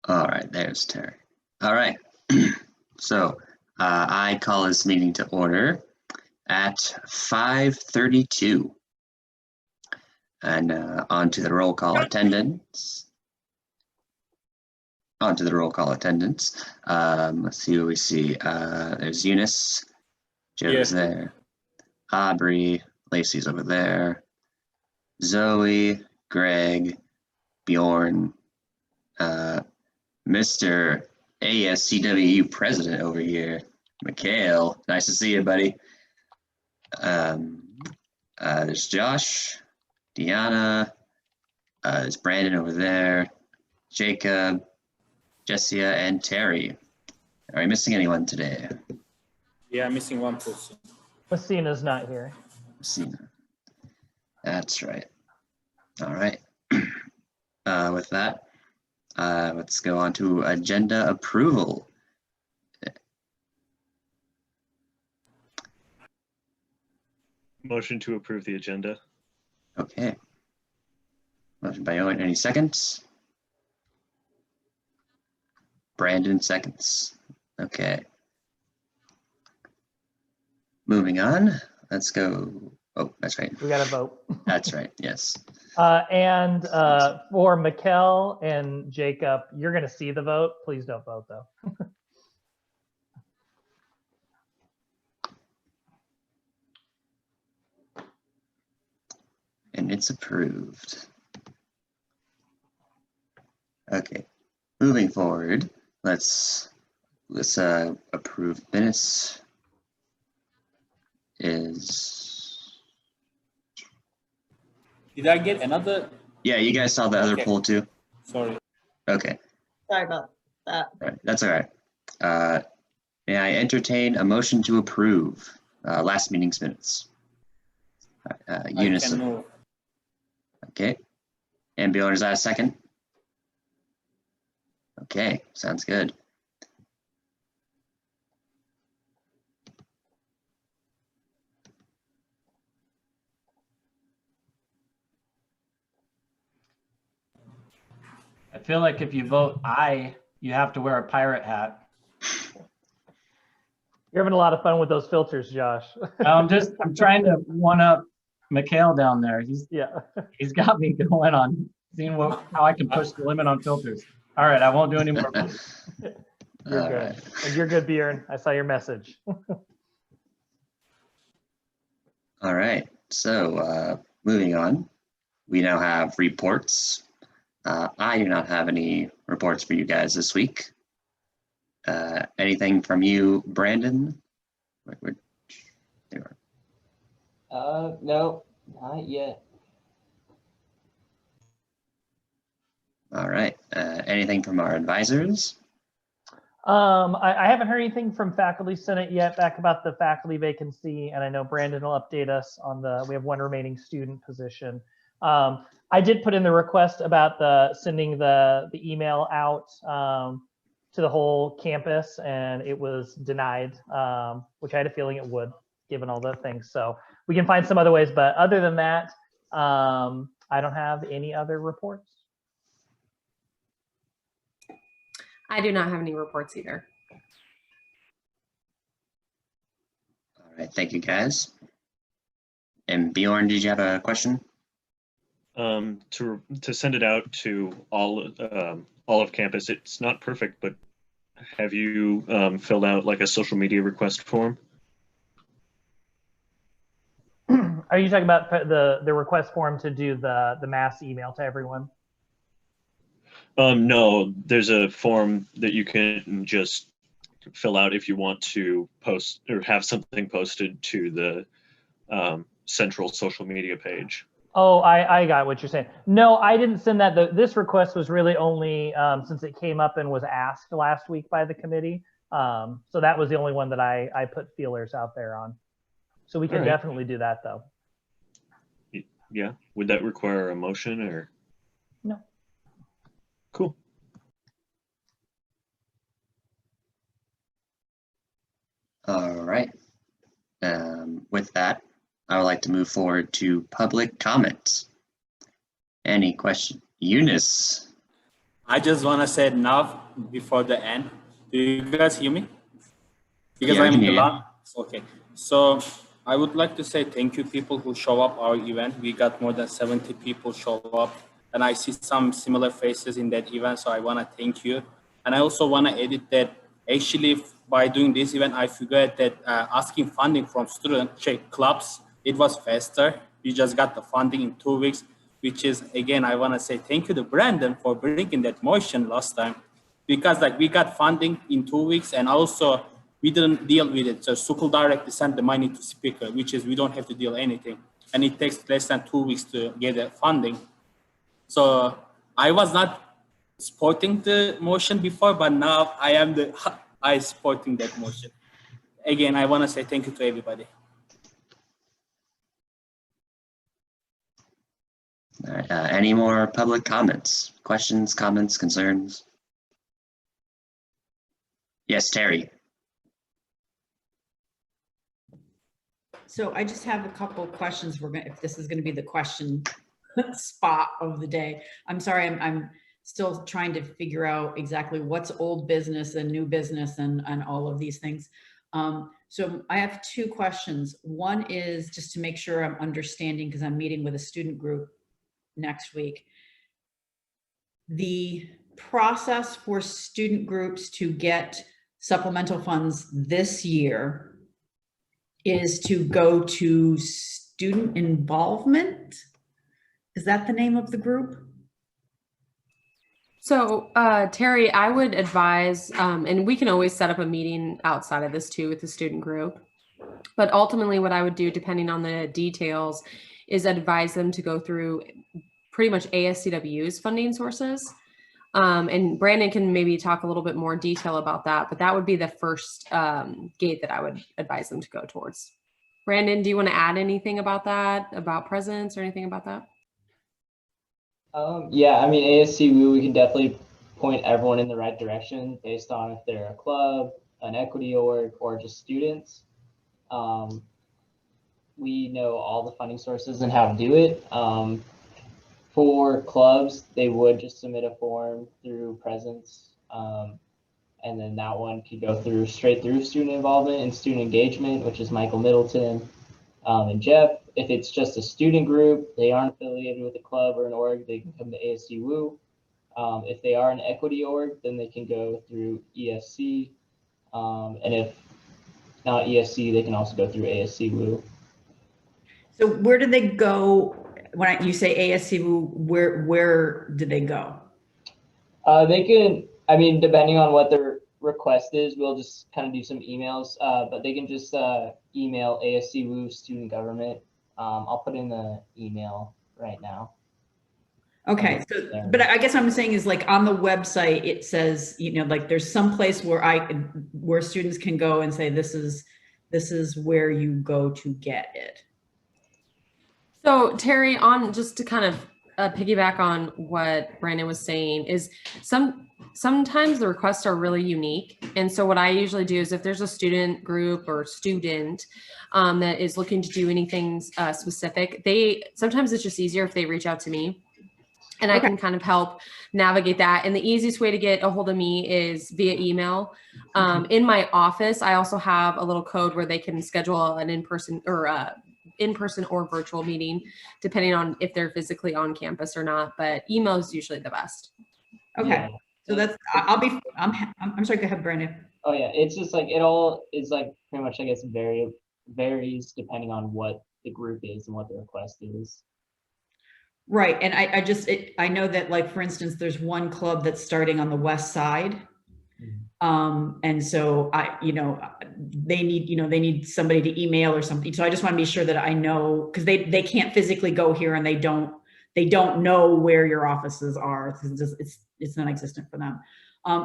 All right, there's Terry. All right, so I call this meeting to order at 5:32. And on to the roll call attendance. Let's see what we see. There's Eunice. Joe's there. Aubrey. Lacey's over there. Zoe. Greg. Bjorn. Mr. ASCWU president over here. Mikhail. Nice to see you, buddy. There's Josh. Deanna. There's Brandon over there. Jacob. Jessia and Terry. Are we missing anyone today? Yeah, I'm missing one person. Messina's not here. Messina. That's right. All right. With that, let's go on to agenda approval. Motion to approve the agenda. Okay. Motion by Owen. Any seconds? Brandon seconds. Okay. Moving on. Let's go. Oh, that's right. We got to vote. That's right. Yes. And for Mikkel and Jacob, you're going to see the vote. Please don't vote, though. And it's approved. Okay. Moving forward. Let's approve minutes. Did I get another? Yeah, you guys saw the other poll too? Sorry. Okay. Sorry about that. All right. That's all right. May I entertain a motion to approve last meeting's minutes? Eunice. I can move. Okay. And Bjorn, is that a second? Okay, sounds good. I feel like if you vote aye, you have to wear a pirate hat. You're having a lot of fun with those filters, Josh. I'm trying to one up Mikhail down there. He's got me going on seeing how I can push the limit on filters. All right, I won't do any more. You're good. Right. And you're good, Bjorn. I saw your message. All right, so moving on, we now have reports. I do not have any reports for you guys this week. Anything from you, Brandon? No, not yet. All right. Anything from our advisors? I haven't heard anything from Faculty Senate yet back about the faculty vacancy, and I know Brandon will update us on we have one remaining student position. I did put in the request about sending the email out to the whole campus, and it was denied, which I had a feeling it would, given all the things. So we can find some other ways, but other than that, I don't have any other reports. I do not have any reports either. All right, thank you guys. And Bjorn, did you have a question? To send it out to all of campus, it's not perfect, but have you filled out like a social media request form? Are you talking about the request form to do the mass email to everyone? No, there's a form that you can just fill out if you want to post or have something posted to the central social media page. Oh, I got what you're saying. No, I didn't send that. This request was really only since it came up and was asked last week by the committee. So that was the only one that I put feelers out there on. So we can definitely do that though. Yeah, would that require a motion or? No. Cool. All right. With that, I would like to move forward to public comments. Any question? Eunice. I just want to say enough before the end. Do you guys hear me? Because Yeah, we I'm can in the hear you. last. Okay. So I would like to say thank you, people who show up our event. We got more than 70 people show up, and I see some similar faces in that event. So I want to thank you. And I also want to edit that actually by doing this event, I figured that asking funding from student clubs, it was faster. We just got the funding in 2 weeks, which is, again, I want to say thank you to Brandon for bringing that motion last time, because like we got funding in 2 weeks, and also we didn't deal with it. So Sukul directly sent the money to speaker, which is we don't have to deal anything. And it takes less than 2 weeks to get the funding. So I was not supporting the motion before, but now I supporting that motion. Again, I want to say thank you to everybody. All right, any more public comments, questions, comments, concerns? Yes, Terry. So I just have a couple of questions. If this is going to be the question spot of the day. I'm sorry, I'm still trying to figure out exactly what's old business and new business and all of these things. So I have two questions. One is just to make sure I'm understanding, because I'm meeting with a student group next week. The process for student groups to get supplemental funds this year is to go to student involvement. Is that the name of the group? So, Terry, I would advise, and we can always set up a meeting outside of this too with the student group. But ultimately, what I would do, depending on the details, is advise them to go through pretty much ASCW's funding sources. And Brandon can maybe talk a little bit more detail about that, but that would be the first gate that I would advise them to go towards. Brandon, do you want to add anything about that, about presence or anything about that? Yeah, I mean, ASCWU, we can definitely point everyone in the right direction based on if they're a club, an equity org, or just students. We know all the funding sources and how to do it. For clubs, they would just submit a form through Presence, and then that one could go through straight through student involvement and student engagement, which is Michael Middleton and Jeff. If it's just a student group, they aren't affiliated with a club or an org, they can come to ASCWU. If they are an equity org, then they can go through ESC. And if not ESC, they can also go through ASCWU. So where do they go when you say ASCWU? Where do they go? They can, I mean, depending on what their request is, we'll just kind of do some emails, but they can just email ASCWU student government. I'll put in the email right now. Okay, so, but I guess I'm saying is like on the website, it says, you know, like there's some place where students can go and say, this is where you go to get it. So Terry, on just to kind of piggyback on what Brandon was saying, is sometimes the requests are really unique. And so what I usually do is if there's a student group or student that is looking to do anything specific, sometimes it's just easier if they reach out to me. And I can kind of help navigate that. And the easiest way to get a hold of me is via email. In my office, I also have a little code where they can schedule an in-person or virtual meeting, depending on if they're physically on campus or not. But email is usually the best. Okay, yeah. So that's, I'm sorry, go ahead, Brandon. Oh yeah, it's just like, it all is like pretty much, I guess, varies depending on what the group is and what the request is. Right, and I know that, like, for instance, there's one club that's starting on the west side. And so they need somebody to email or something. So I just want to be sure that I know, because they can't physically go here and they don't know where your offices are. It's non-existent for them.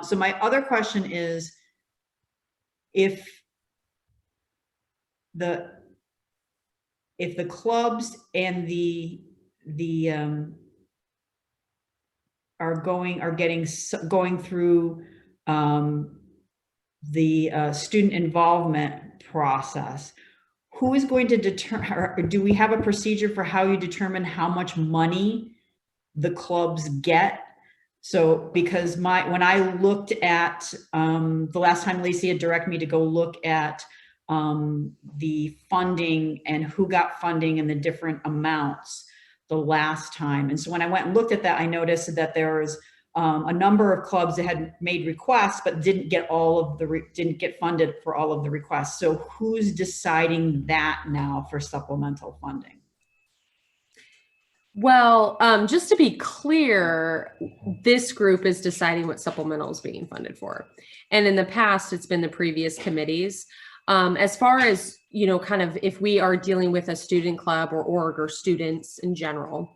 So my other question is, if the clubs and the are going through the student involvement process, who is going to determine, or do we have a procedure for how you determine how much money the clubs get? So because when I looked at, the last time Lacey had directed me to go look at the funding and who got funding and the different amounts the last time. And so when I went and looked at that, I noticed that there was a number of clubs that had made requests, but didn't get funded for all of the requests. So who's deciding that now for supplemental funding? Well, just to be clear, this group is deciding what supplemental is being funded for. And in the past, it's been the previous committees. As far as, you know, kind of if we are dealing with a student club or org or students in general,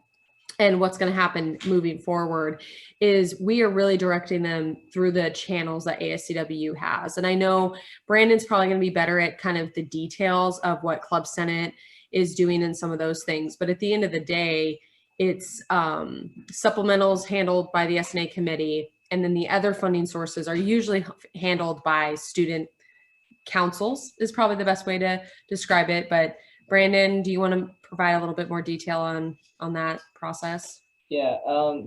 and what's going to happen moving forward is we are really directing them through the channels that ASCWU has. And I know Brandon's probably going to be better at kind of the details of what Club Senate is doing in some of those things. But at the end of the day, it's supplementals handled by the S&A committee. And then the other funding sources are usually handled by student councils is probably the best way to describe it. But Brandon, do you want to provide a little bit more detail on that process? Yeah,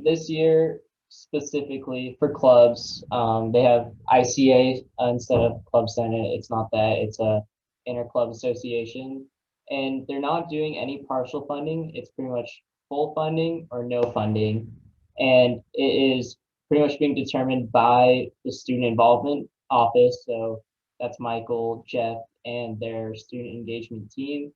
this year specifically for clubs, they have ICA instead of Club Senate. It's not that, it's a inter-club association. And they're not doing any partial funding. It's pretty much full funding or no funding. And it is pretty much being determined by the student involvement office. So that's Michael, Jeff, and their student engagement team.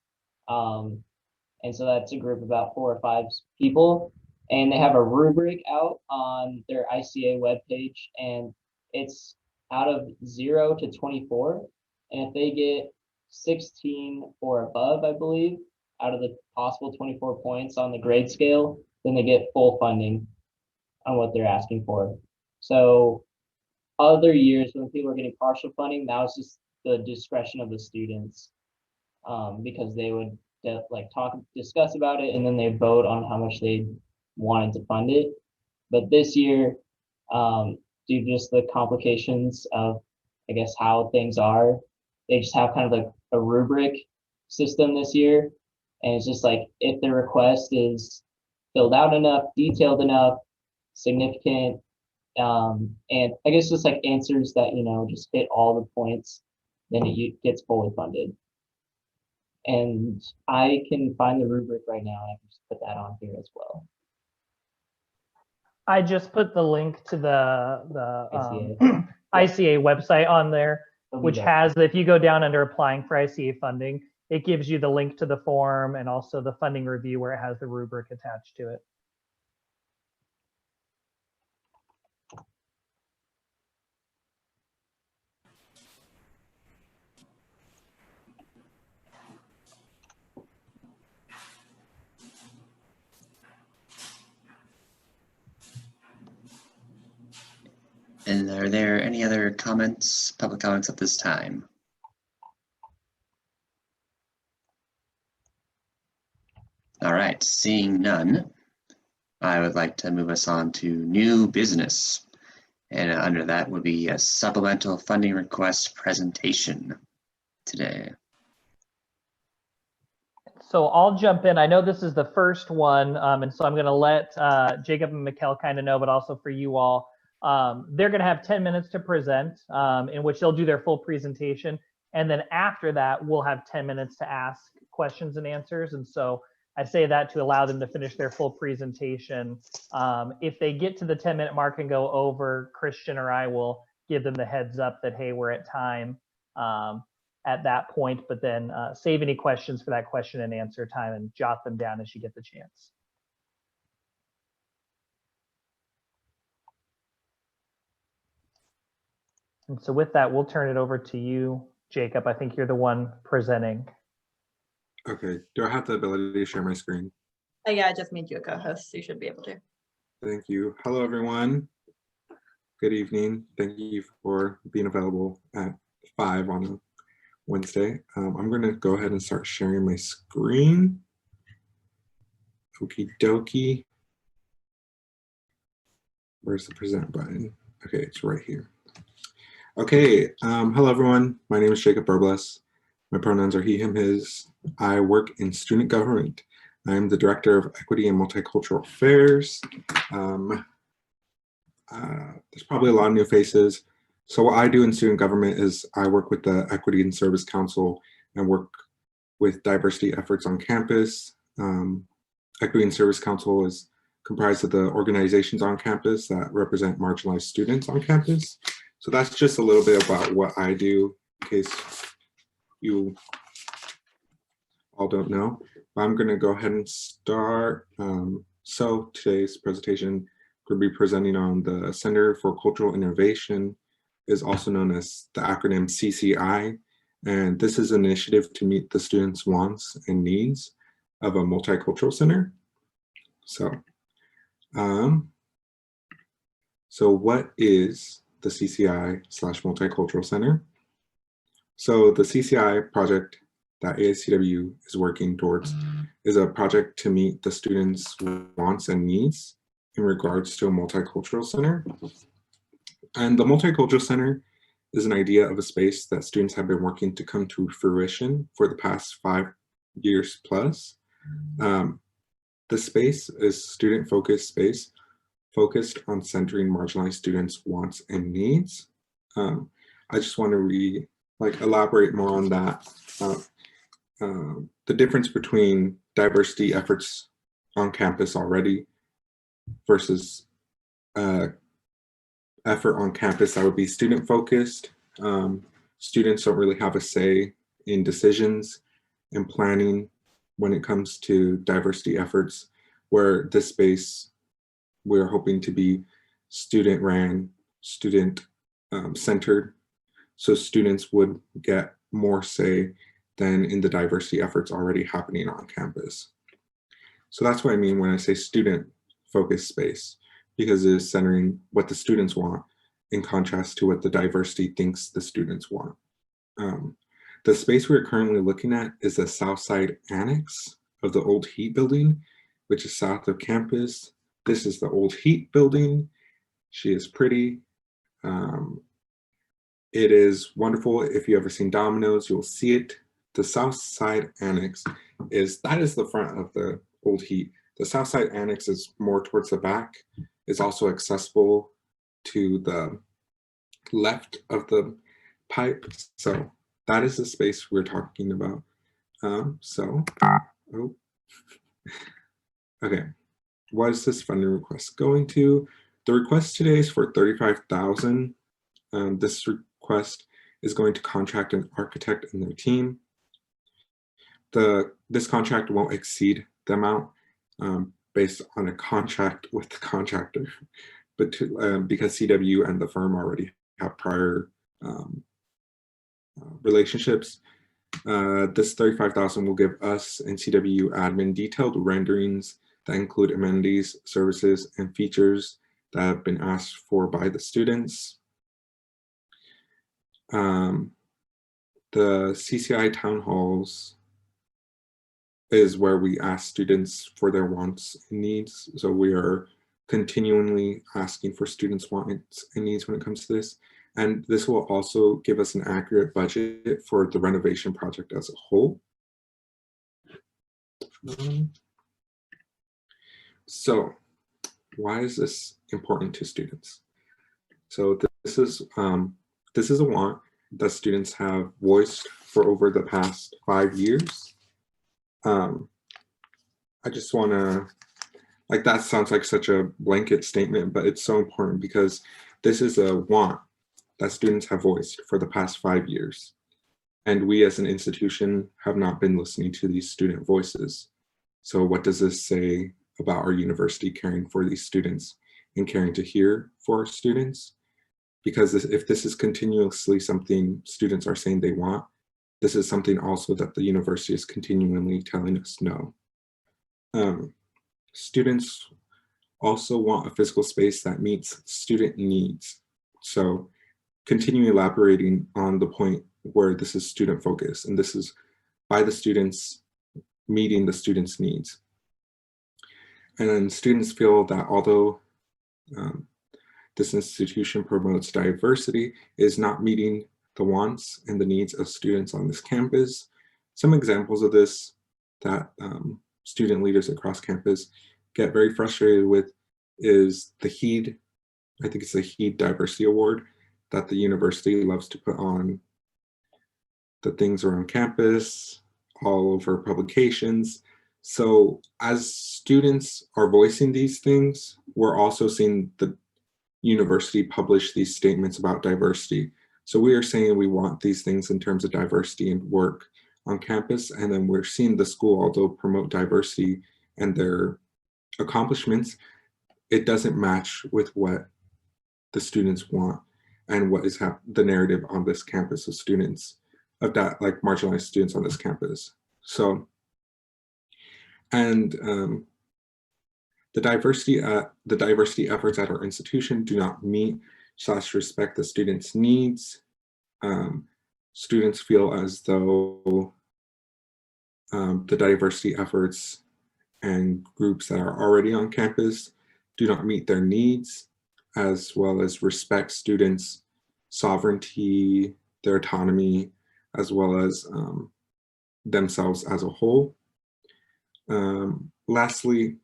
And so that's a group of about 4 or 5 people. And they have a rubric out on their ICA webpage, and it's out of 0 to 24. And if they get 16 or above, I believe, out of the possible 24 points on the grade scale, then they get full funding on what they're asking for. So other years when people are getting partial funding, that was just the discretion of the students, because they would discuss about it, and then they vote on how much they wanted to fund it. But this year, due to just the complications of, I guess, how things are, they just have kind of like a rubric system this year. And it's just like, if the request is filled out enough, detailed enough, significant, and I guess just like answers that, you know, just hit all the points, then it gets fully funded. And I can find the rubric right now. I can just put that on here as well. I just put the link to the ICA website on there, which has, if you go down under applying for ICA funding, it gives you the link to the form and also the funding review where it has the rubric attached to it. And are there any other comments, public comments at this time? All right, seeing none, I would like to move us on to new business. And under that would be a supplemental funding request presentation today. So I'll jump in. I know this is the first one, and so I'm going to let Jacob and Mikkel kind of know, but also for you all, they're going to have 10 minutes to present, in which they'll do their full presentation. And then after that, we'll have 10 minutes to ask questions and answers. And so I say that to allow them to finish their full presentation. If they get to the 10-minute mark and go over, Christian or I will give them the heads up that, hey, we're at time at that point, but then save any questions for that question and answer time and jot them down as you get the chance. And so with that, we'll turn it over to you, Jacob. I think you're the one presenting. Okay, do I have the ability to share my screen? Yeah, I just made you a co-host, so you should be able to. Thank you. Hello, everyone. Good evening. Thank you for being available at 5 on a Wednesday. I'm going to go ahead and start sharing my screen. Okie dokie. Where's the present button? Okay, it's right here. Okay, hello, everyone. My name is Jacob Robles. My pronouns are he, him, his. I work in student government. I'm the Director of Equity and Multicultural Affairs. there's probably a lot of new faces. So what I do in student government is I work with the Equity and Service Council and work with diversity efforts on campus. Equity and Service Council is comprised of the organizations on campus that represent marginalized students on campus. So that's just a little bit about what I do, in case you all don't know. But I'm gonna go ahead and start. So today's presentation, we'll be presenting on the Center for Cultural Innovation, is also known as the acronym CCI. And this is an initiative to meet the students' wants and needs of a multicultural center. So, what is the CCI/Multicultural Center? So the CCI project that ASCW is working towards is a project to meet the students' wants and needs in regards to a multicultural center. And the multicultural center is an idea of a space that students have been working to come to fruition for the past 5 years plus. The space is student-focused space focused on centering marginalized students' wants and needs. I just want to elaborate more on that. The difference between diversity efforts on campus already versus effort on campus that would be student-focused. Students don't really have a say in decisions and planning when it comes to diversity efforts, where this space we're hoping to be student-ran, student-centered, so students would get more say than in the diversity efforts already happening on campus. So that's what I mean when I say student-focused space, because it is centering what the students want in contrast to what the diversity thinks the students want. The space we're currently looking at is the south side annex of the old Heat building, which is south of campus. This is the old Heat building. She is pretty. It is wonderful. If you've ever seen Domino's, you'll see it. The south side annex is the front of the old Heat. The south side annex is more towards the back. It's also accessible to the left of the pipe. So that is the space we're talking about. Okay, what is this funding request going to? The request today is for $35,000. This request is going to contract an architect and their team. This contract won't exceed the amount based on a contract with the contractor, but because CWU and the firm already have prior relationships, this $35,000 will give us and CWU admin detailed renderings that include amenities, services, and features that have been asked for by the students. The CCI town halls is where we ask students for their wants and needs. So we are continually asking for students' wants and needs when it comes to this. And this will also give us an accurate budget for the renovation project as a whole. So why is this important to students? So this is a want that students have voiced for over the past 5 years. I just want to, that sounds like such a blanket statement, but it's so important because this is a want that students have voiced for the past 5 years. And we as an institution have not been listening to these student voices. So what does this say about our university caring for these students and caring to hear for our students? Because if this is continuously something students are saying they want, this is something also that the university is continually telling us no. Students also want a physical space that meets student needs. So continue elaborating on the point where this is student focused and this is by the students meeting the students' needs. And then students feel that although this institution promotes diversity, it is not meeting the wants and the needs of students on this campus. Some examples of this that student leaders across campus get very frustrated with is the heat I think it's the HEED Diversity Award that the university loves to put on the things around campus, all of our publications. So as students are voicing these things, we're also seeing the university publish these statements about diversity. So we are saying we want these things in terms of diversity and work on campus, and then we're seeing the school, although promote diversity and their accomplishments, it doesn't match with what the students want and what is the narrative on this campus of students, of that, like marginalized students on this campus. So, and the diversity efforts at our institution do not meet / respect the students' needs. Students feel as though the diversity efforts and groups that are already on campus do not meet their needs, as well as respect students' sovereignty, their autonomy, as well as themselves as a whole. Lastly,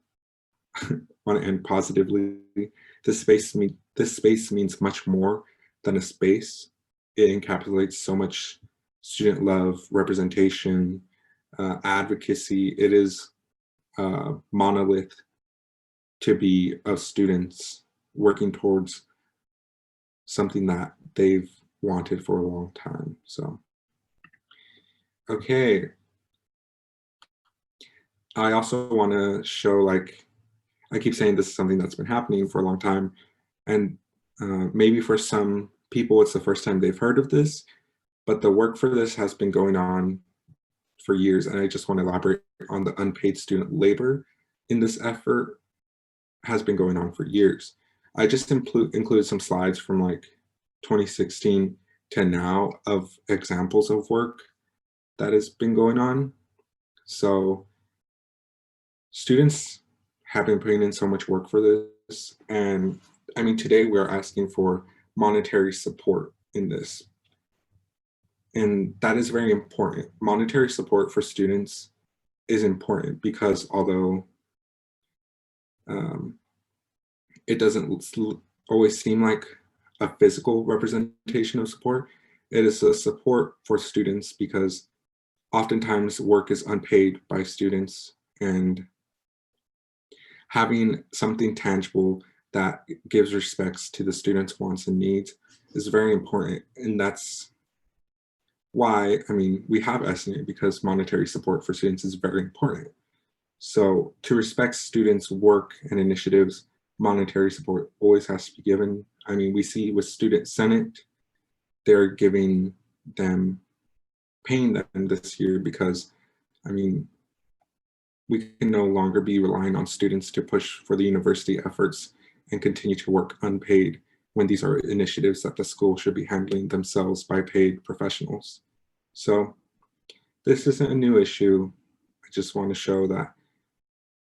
I want to end positively. This space means much more than a space. It encapsulates so much student love, representation, advocacy. It is a monolith to be of students working towards something that they've wanted for a long time. So, okay. I also want to show, like, I keep saying this is something that's been happening for a long time, and maybe for some people it's the first time they've heard of this, but the work for this has been going on for years, and I just want to elaborate on the unpaid student labor in this effort has been going on for years. I just included some slides from like 2016 to now of examples of work that has been going on. So students have been putting in so much work for this. And I mean, today we're asking for monetary support in this. And that is very important. Monetary support for students is important because although it doesn't always seem like a physical representation of support, it is a support for students because oftentimes work is unpaid by students, and having something tangible that gives respects to the students' wants and needs is very important. And that's why, I mean, we have S&A because monetary support for students is very important. So to respect students' work and initiatives, monetary support always has to be given. I mean, we see with Student Senate, they're giving them, paying them this year because, I mean, we can no longer be relying on students to push for the university efforts and continue to work unpaid when these are initiatives that the school should be handling themselves by paid professionals. So this isn't a new issue. I just want to show that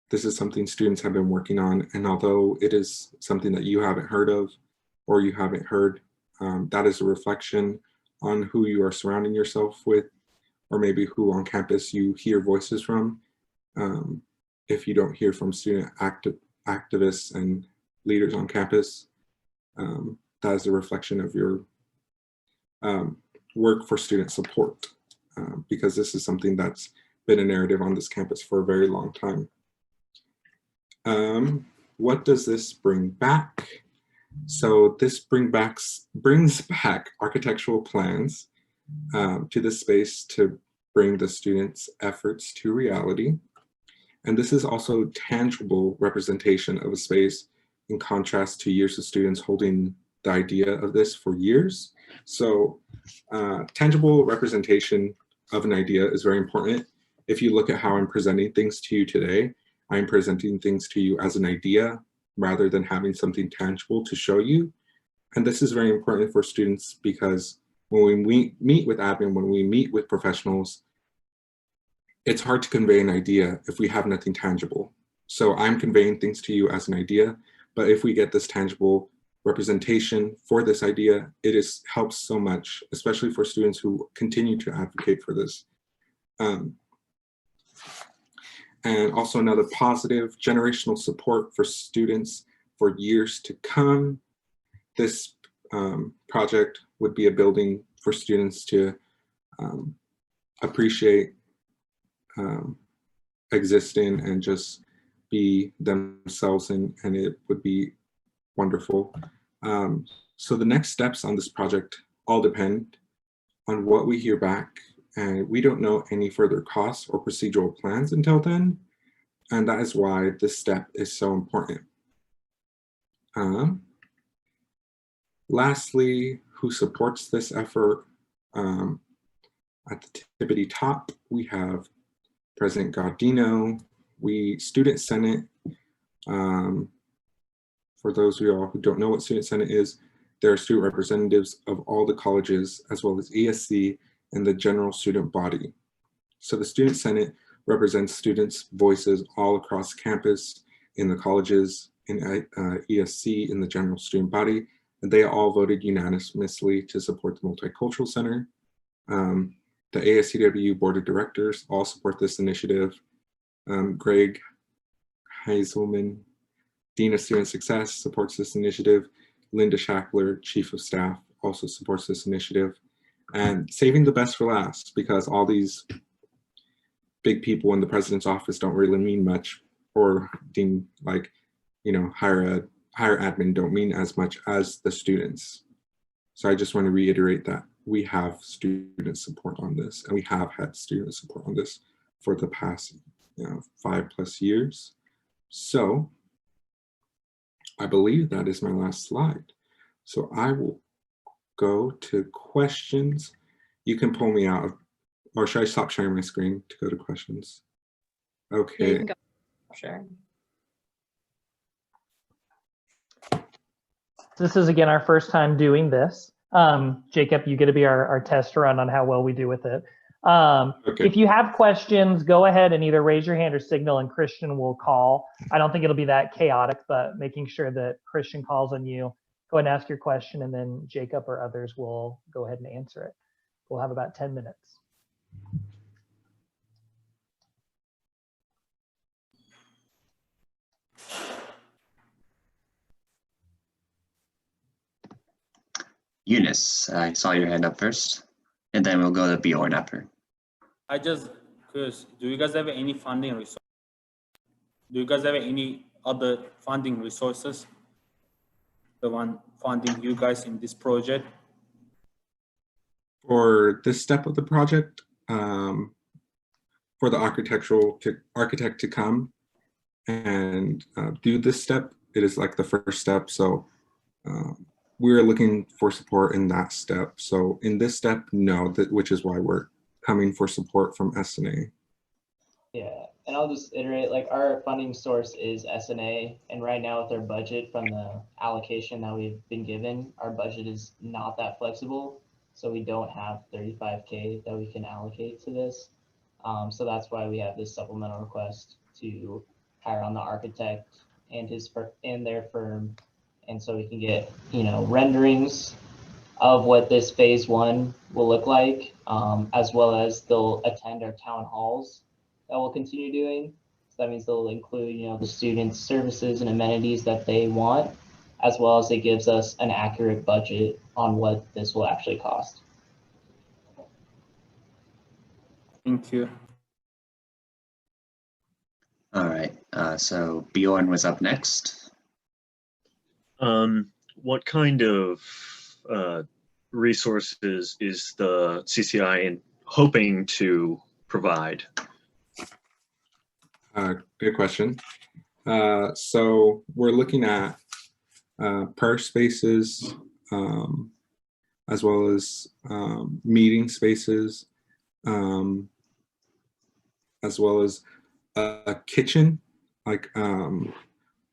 this is something students have been working on. And although it is something that you haven't heard of or you haven't heard, that is a reflection on who you are surrounding yourself with, or maybe who on campus you hear voices from. If you don't hear from student activists and leaders on campus, that is a reflection of your work for student support, because this is something that's been a narrative on this campus for a very long time. What does this bring back? So this brings back architectural plans to the space to bring the students' efforts to reality. And this is also tangible representation of a space in contrast to years of students holding the idea of this for years. So tangible representation of an idea is very important. If you look at how I'm presenting things to you today, I'm presenting things to you as an idea rather than having something tangible to show you. And this is very important for students because when we meet with admin, when we meet with professionals, it's hard to convey an idea if we have nothing tangible. So I'm conveying things to you as an idea, but if we get this tangible representation for this idea, it helps so much, especially for students who continue to advocate for this. And also another positive, generational support for students for years to come. this project would be a building for students to appreciate, exist in, and just be themselves in, and it would be wonderful. So the next steps on this project all depend on what we hear back, and we don't know any further costs or procedural plans until then, and that is why this step is so important. Lastly, who supports this effort? At the tippity top, we have President Gaudino, Student Senate. For those of you all who don't know what Student Senate is, there are student representatives of all the colleges, as well as ESC and the general student body. So the Student Senate represents students' voices all across campus, in the colleges, in ESC, in the general student body, and they all voted unanimously to support the Multicultural Center. The ASCWU Board of Directors all support this initiative. Greg Heiselman, Dean of Student Success, supports this initiative. Linda Shackler, Chief of Staff, also supports this initiative. And saving the best for last, because all these big people in the president's office don't really mean much, or Dean, like, you know, higher admin don't mean as much as the students. So I just want to reiterate that we have student support on this, and we have had student support on this for the past 5+ years. So I believe that is my last slide. So I will go to questions. You can pull me out of, or should I stop sharing my screen to go to questions? Okay. Yeah, you can go. Sure. This is again our first time doing this. Jacob, you get to be our test run on how well we do with it. Okay. If you have questions, go ahead and either raise your hand or signal and Christian will call. I don't think it'll be that chaotic, but making sure that Christian calls on you, go ahead and ask your question, and then Jacob or others will go ahead and answer it. We'll have about 10 minutes. Eunice, I saw your hand up first, and then we'll go to Bjorn after. I just curious, do you guys have any funding resources? Do you guys have any other funding resources? The one funding you guys in this project? For this step of the project, for the architect to come and do this step, it is like the first step. So we're looking for support in that step. So in this step, no, which is why we're coming for support from S&A. Yeah, and I'll just iterate, like, our funding source is S&A, and right now with our budget from the allocation that we've been given, our budget is not that flexible. So we don't have $35K that we can allocate to this. So that's why we have this supplemental request to hire on the architect and their firm. And so we can get, renderings of what this phase 1 will look like, as well as they'll attend our town halls that we'll continue doing. So that means they'll include, the students' services and amenities that they want, as well as it gives us an accurate budget on what this will actually cost. Thank you. All right, so Bjorn was up next. What kind of resources is the CCI hoping to provide? Good question. So we're looking at PER spaces, as well as meeting spaces, as well as a kitchen, like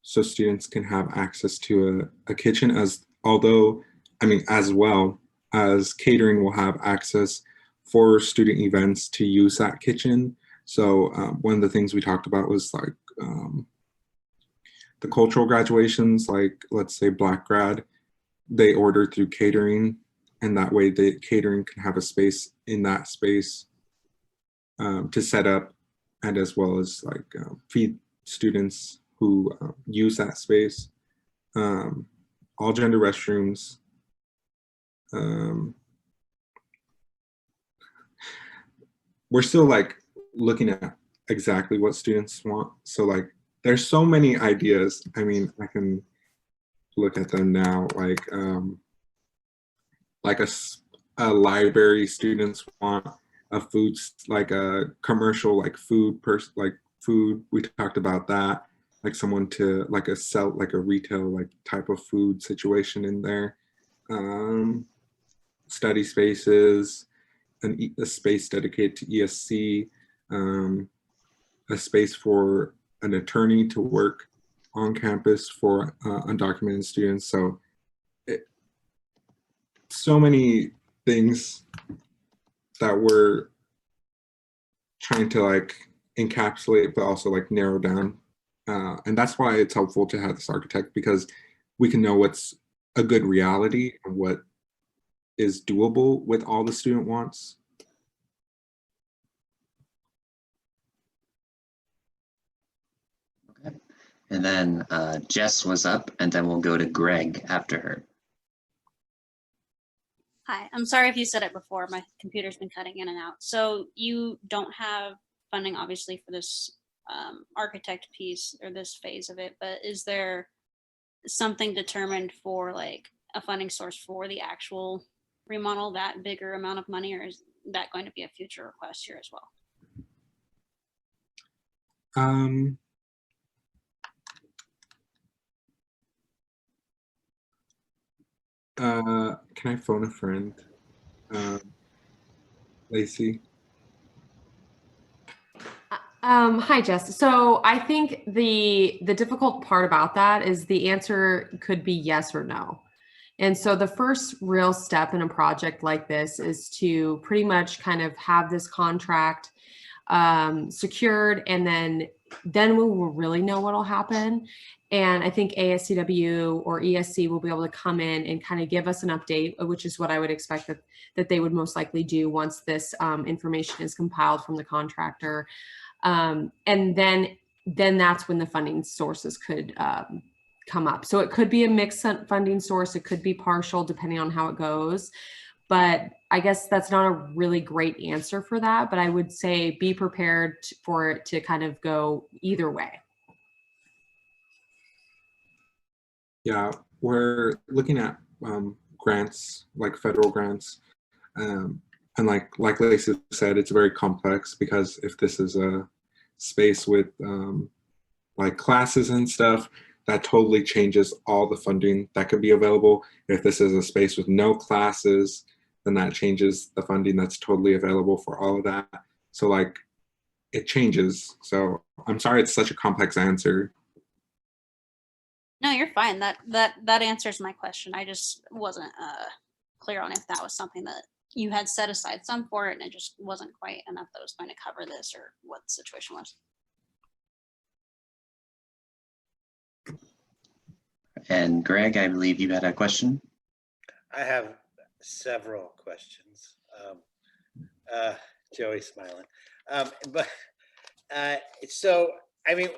so students can have access to a kitchen, as well as catering will have access for student events to use that kitchen. So one of the things we talked about was like the cultural graduations, like let's say Black Grad, they order through catering, and that way the catering can have a space in that space to set up, and as well as like feed students who use that space. all gender restrooms. We're still like looking at exactly what students want. So like, there's so many ideas. I mean, I can look at them now. Like a library, students want a food, like a commercial, like food food. We talked about that. Like someone to like like a retail like type of food situation in there. Study spaces, a space dedicated to ESC, a space for an attorney to work on campus for undocumented students. So so many things that we're trying to like encapsulate, but also like narrow down. And that's why it's helpful to have this architect, because we can know what's a good reality and what is doable with all the student wants. Okay. And then Jess was up, and then we'll go to Greg after her. Hi, I'm sorry if you said it before. My computer's been cutting in and out. So you don't have funding, obviously, for this architect piece or this phase of it, but is there something determined for like a funding source for the actual remodel, that bigger amount of money, or is that going to be a future request here as well? Can I phone a friend? Lacey? Hi, Jess. So I think the difficult part about that is the answer could be yes or no. And so the first real step in a project like this is to pretty much kind of have this contract secured, and then we will really know what will happen. And I think ASCW or ESC will be able to come in and kind of give us an update, which is what I would expect that they would most likely do once this information is compiled from the contractor. And then that's when the funding sources could come up. So it could be a mixed funding source. It could be partial, depending on how it goes. But I guess that's not a really great answer for that. But I would say be prepared for it to kind of go either way. Yeah, we're looking at grants, like federal grants. And like Lacey said, it's very complex, because if this is a space with like classes and stuff, that totally changes all the funding that could be available. If this is a space with no classes, then that changes the funding that's totally available for all of that. So like, it changes. So I'm sorry it's such a complex answer. No, you're fine. That answers my question. I just wasn't clear on if that was something that you had set aside some for it and it just wasn't quite enough that was going to cover this, or what the situation was. And Greg, I believe you had a question. I have several questions. Joey's smiling. So, I mean,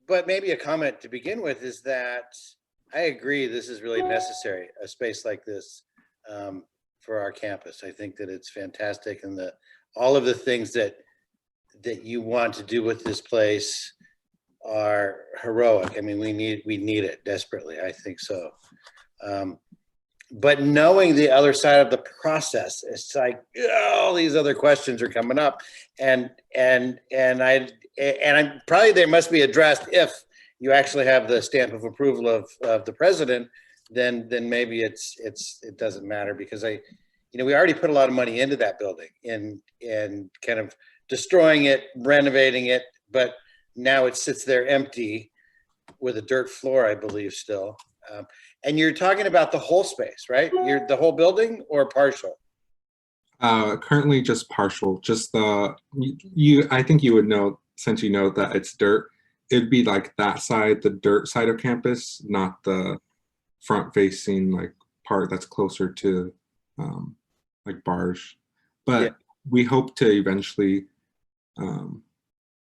but maybe a comment to begin with is that I agree this is really necessary, a space like this for our campus. I think that it's fantastic, and all of the things that you want to do with this place are heroic. I mean, we need it desperately. I think so. But knowing the other side of the process, it's like all these other questions are coming up, and I'm probably they must be addressed if you actually have the stamp of approval of the president. Then maybe it doesn't matter, because we already put a lot of money into that building and kind of destroying it, renovating it, but now it sits there empty with a dirt floor, I believe, still. And you're talking about the whole space, right? You're the whole building or partial? Currently just partial, just I think you would know, since you know that it's dirt, it'd be like that side, the dirt side of campus, not the front facing like part that's closer to like Barge. But yeah, we hope to eventually,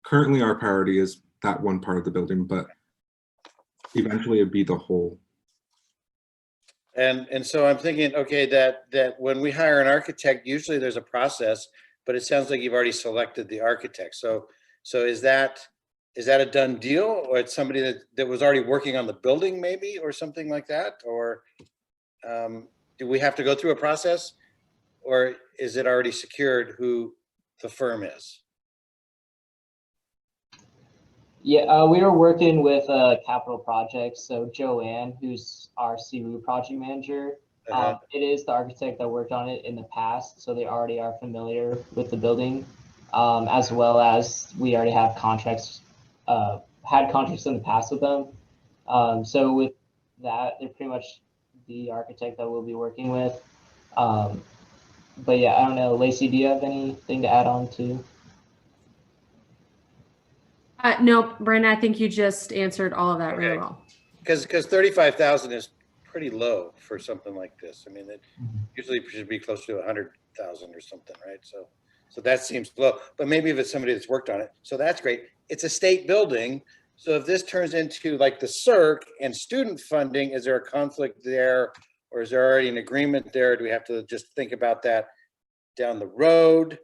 currently our priority is that one part of the building, but eventually it'd be the whole. And so I'm thinking, okay, that when we hire an architect, usually there's a process, but it sounds like you've already selected the architect. So is that a done deal, or it's somebody that was already working on the building maybe, or something like that? Or do we have to go through a process, or is it already secured who the firm is? Yeah, we are working with capital projects. So Joanne, who's our CWU project manager, it is the architect that worked on it in the past. So they already are familiar with the building, as well as we already have contracts, had contracts in the past with them. So with that, they're pretty much the architect that we'll be working with. But yeah, I don't know, Lacey, do you have anything to add on to? No, Brandon, I think you just answered all of that really well. Because 35,000 is pretty low for something like this. I mean, it usually should be close to 100,000 or something, right? So that seems low. But maybe if it's somebody that's worked on it, so that's great. It's a state building. So if this turns into like the CERC and student funding, is there a conflict there, or is there already an agreement there? Do we have to just think about that down the road?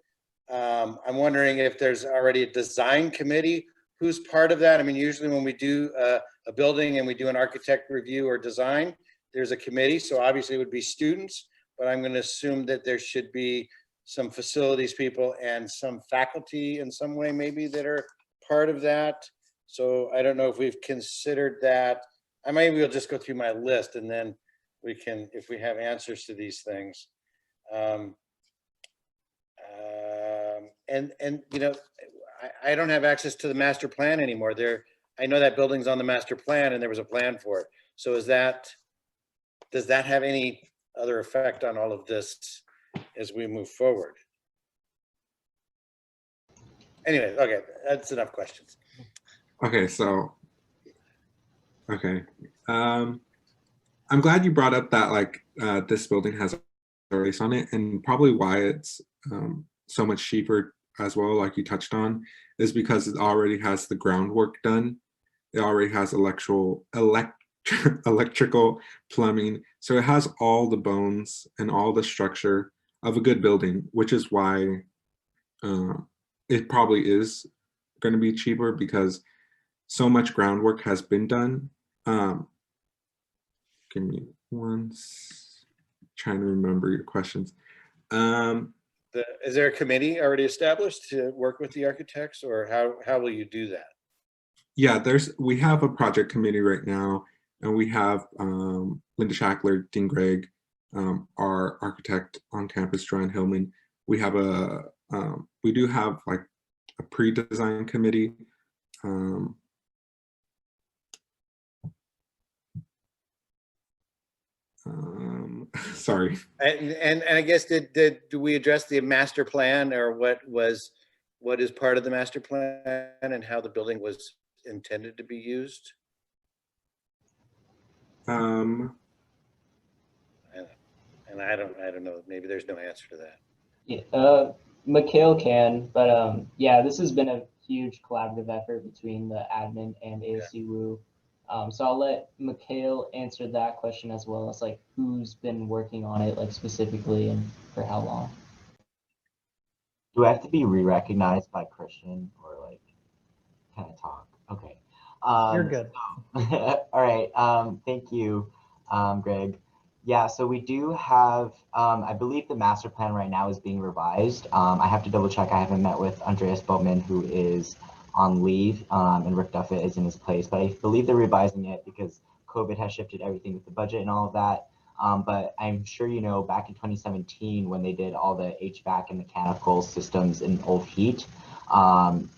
I'm wondering if there's already a design committee. Who's part of that? I mean, usually when we do a building and we do an architect review or design, there's a committee. So obviously it would be students, but I'm going to assume that there should be some facilities people and some faculty in some way maybe that are part of that. So I don't know if we've considered that. Maybe we'll just go through my list and then we can, if we have answers to these things. And you know, I don't have access to the master plan anymore. I know that building's on the master plan and there was a plan for it. So does that have any other effect on all of this as we move forward? Anyway, okay, that's enough questions. Okay, so, okay. I'm glad you brought up that like this building has a race on it, and probably why it's so much cheaper as well, like you touched on, is because it already has the groundwork done. It already has electrical, plumbing. So it has all the bones and all the structure of a good building, which is why it probably is going to be cheaper, because so much groundwork has been done. Give me trying to remember your questions. Is there a committee already established to work with the architects, or how will you do that? Yeah, we have a project committee right now, and we have Linda Shackler, Dean Gregg, our architect on campus, Joanne Hillman. We have we do have like a pre-design committee. Sorry. And I guess do we address the master plan, or what is part of the master plan and how the building was intended to be used? And I don't know. Maybe there's no answer to that. Yeah, Mikhail can, but yeah, this has been a huge collaborative effort between the admin and ASUWU. So I'll let Mikhail answer that question, as well as like who's been working on it like specifically and for how long. Do I have to be re-recognized by Christian, or like kind of talk? Okay. You're good. So, all right. Thank you, Greg. Yeah, so we do have, I believe the master plan right now is being revised. I have to double check. I haven't met with Andreas Boatman, who is on leave, and Rick Duffett is in his place, but I believe they're revising it because COVID has shifted everything with the budget and all of that. But I'm sure you know, back in 2017, when they did all the HVAC and mechanical systems in Old Heat, the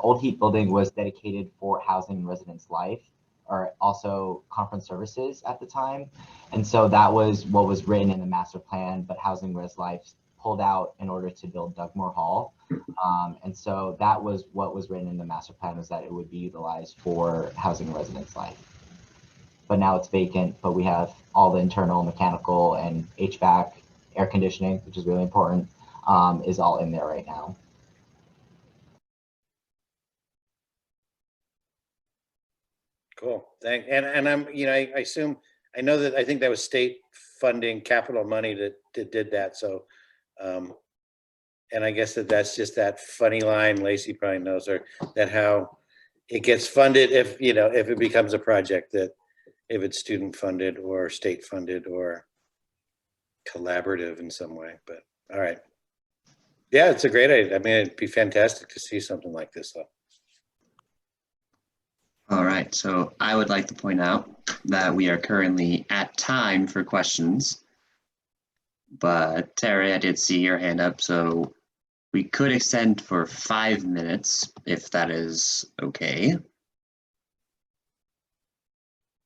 Old Heat building was dedicated for housing and residence life, or also conference services at the time. And so that was what was written in the master plan, but housing res life pulled out in order to build Dugmore Hall. And so that was what was written in the master plan, was that it would be utilized for housing and residence life. But now it's vacant, but we have all the internal mechanical and HVAC, air conditioning, which is really important, is all in there right now. Cool. And I'm, I assume, I know that, I think that was state funding, capital money that did that. So, and I guess that's just that funny line, Lacey probably knows, or that how it gets funded if, you know, if it becomes a project, that if it's student funded or state funded or collaborative in some way. But all right. Yeah, it's a great idea. I mean, it'd be fantastic to see something like this though. All right, so I would like to point out that we are currently at time for questions. But Terry, I did see your hand up, so we could extend for 5 minutes if that is okay.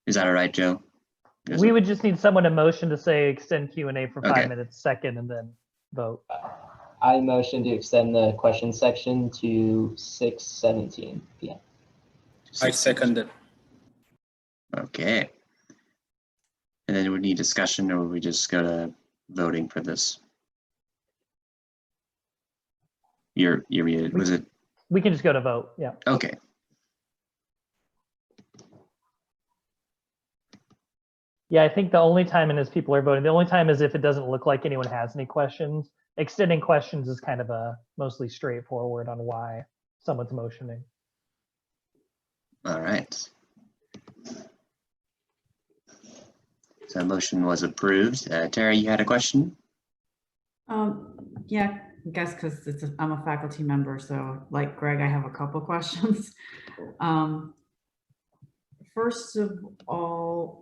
Is that all right, Joe? We would just need someone to motion to say extend Q&A for 5 Okay. minutes, second, and then vote. I motion to extend the question section to 6:17 p.m. I second it. Okay. And then we need discussion, or we just go to voting for this? Was it? We can just go to vote, yeah. Okay. Yeah, I think the only time, and as people are voting, the only time is if it doesn't look like anyone has any questions. Extending questions is kind of a mostly straightforward on why someone's motioning. All right. So motion was approved. Terry, you had a question? Yeah, I guess because I'm a faculty member, so like Greg, I have a couple questions. First of all,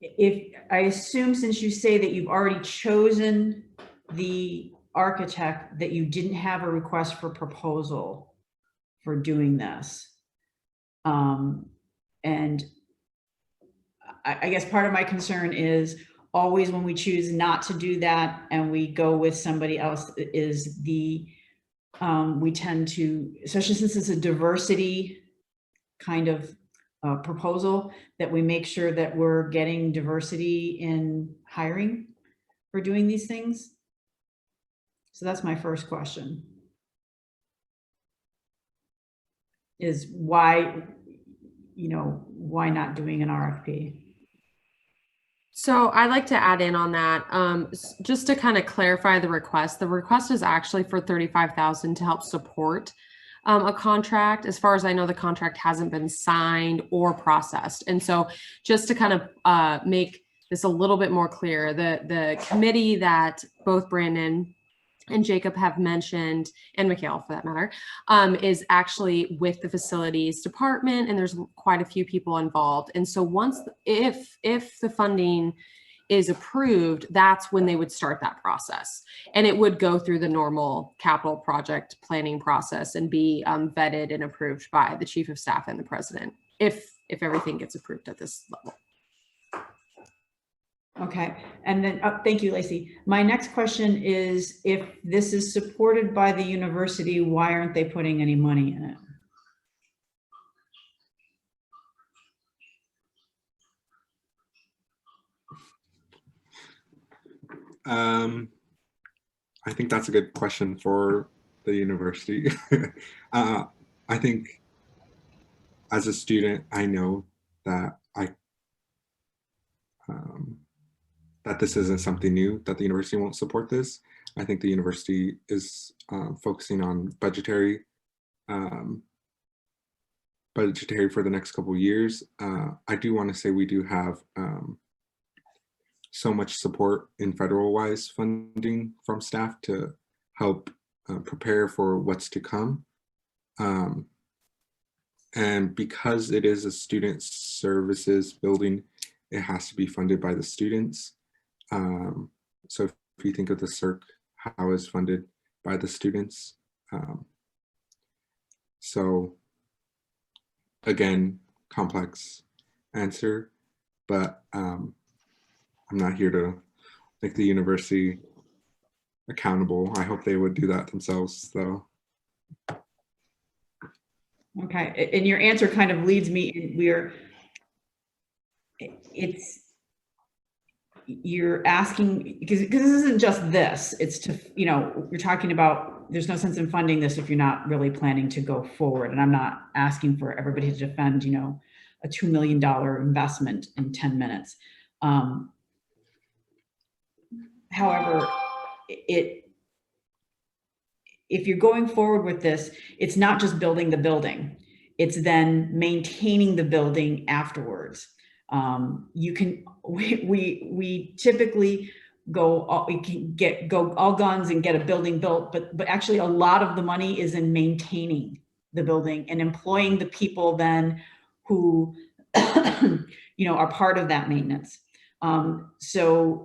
if I assume, since you say that you've already chosen the architect, that you didn't have a request for proposal for doing this. And I guess part of my concern is always when we choose not to do that and we go with somebody else, is we tend to, especially since it's a diversity kind of proposal, that we make sure that we're getting diversity in hiring for doing these things. So that's my first question. Is why, why not doing an RFP? So I'd like to add in on that, just to kind of clarify the request. The request is actually for $35,000 to help support a contract. As far as I know, the contract hasn't been signed or processed. And so just to kind of make this a little bit more clear, the committee that both Brandon and Jacob have mentioned, and Mikhail for that matter, is actually with the facilities department, and there's quite a few people involved. And so if the funding is approved, that's when they would start that process. And it would go through the normal capital project planning process and be vetted and approved by the chief of staff and the president, if everything gets approved at this level. Okay, and then thank you, Lacey. My next question is, if this is supported by the university, why aren't they putting any money in it? I think that's a good question for the university. I think as a student, I know that that this isn't something new, that the university won't support this. I think the university is focusing on budgetary for the next couple of years. I do want to say we do have so much support in federal-wise funding from staff to help prepare for what's to come. And because it is a student services building, it has to be funded by the students. So if you think of the CERC, how it's funded by the students. So again, complex answer, but I'm not here to make the university accountable. I hope they would do that themselves though. Okay, and your answer kind of leads me, you're asking, because this isn't just this, it's to, you're talking about, there's no sense in funding this if you're not really planning to go forward. And I'm not asking for everybody to defend, a $2 million investment in 10 minutes. However, if you're going forward with this, it's not just building the building, it's then maintaining the building afterwards. We typically go all guns and get a building built, but actually a lot of the money is in maintaining the building and employing the people then who are part of that maintenance. So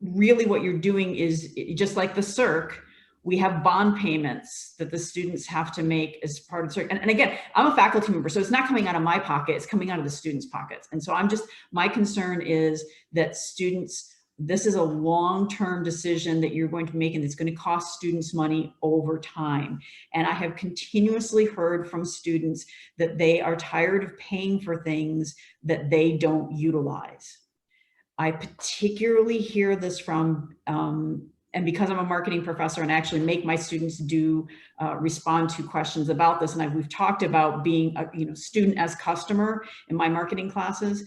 really what you're doing is, just like the CERC, we have bond payments that the students have to make as part of CERC. And again, I'm a faculty member, so it's not coming out of my pocket, it's coming out of the students' pockets. And so my concern is that students, this is a long-term decision that you're going to make, and it's going to cost students money over time. And I have continuously heard from students that they are tired of paying for things that they don't utilize. I particularly hear this from, and because I'm a marketing professor and actually make my students respond to questions about this, and we've talked about being a student as customer in my marketing classes,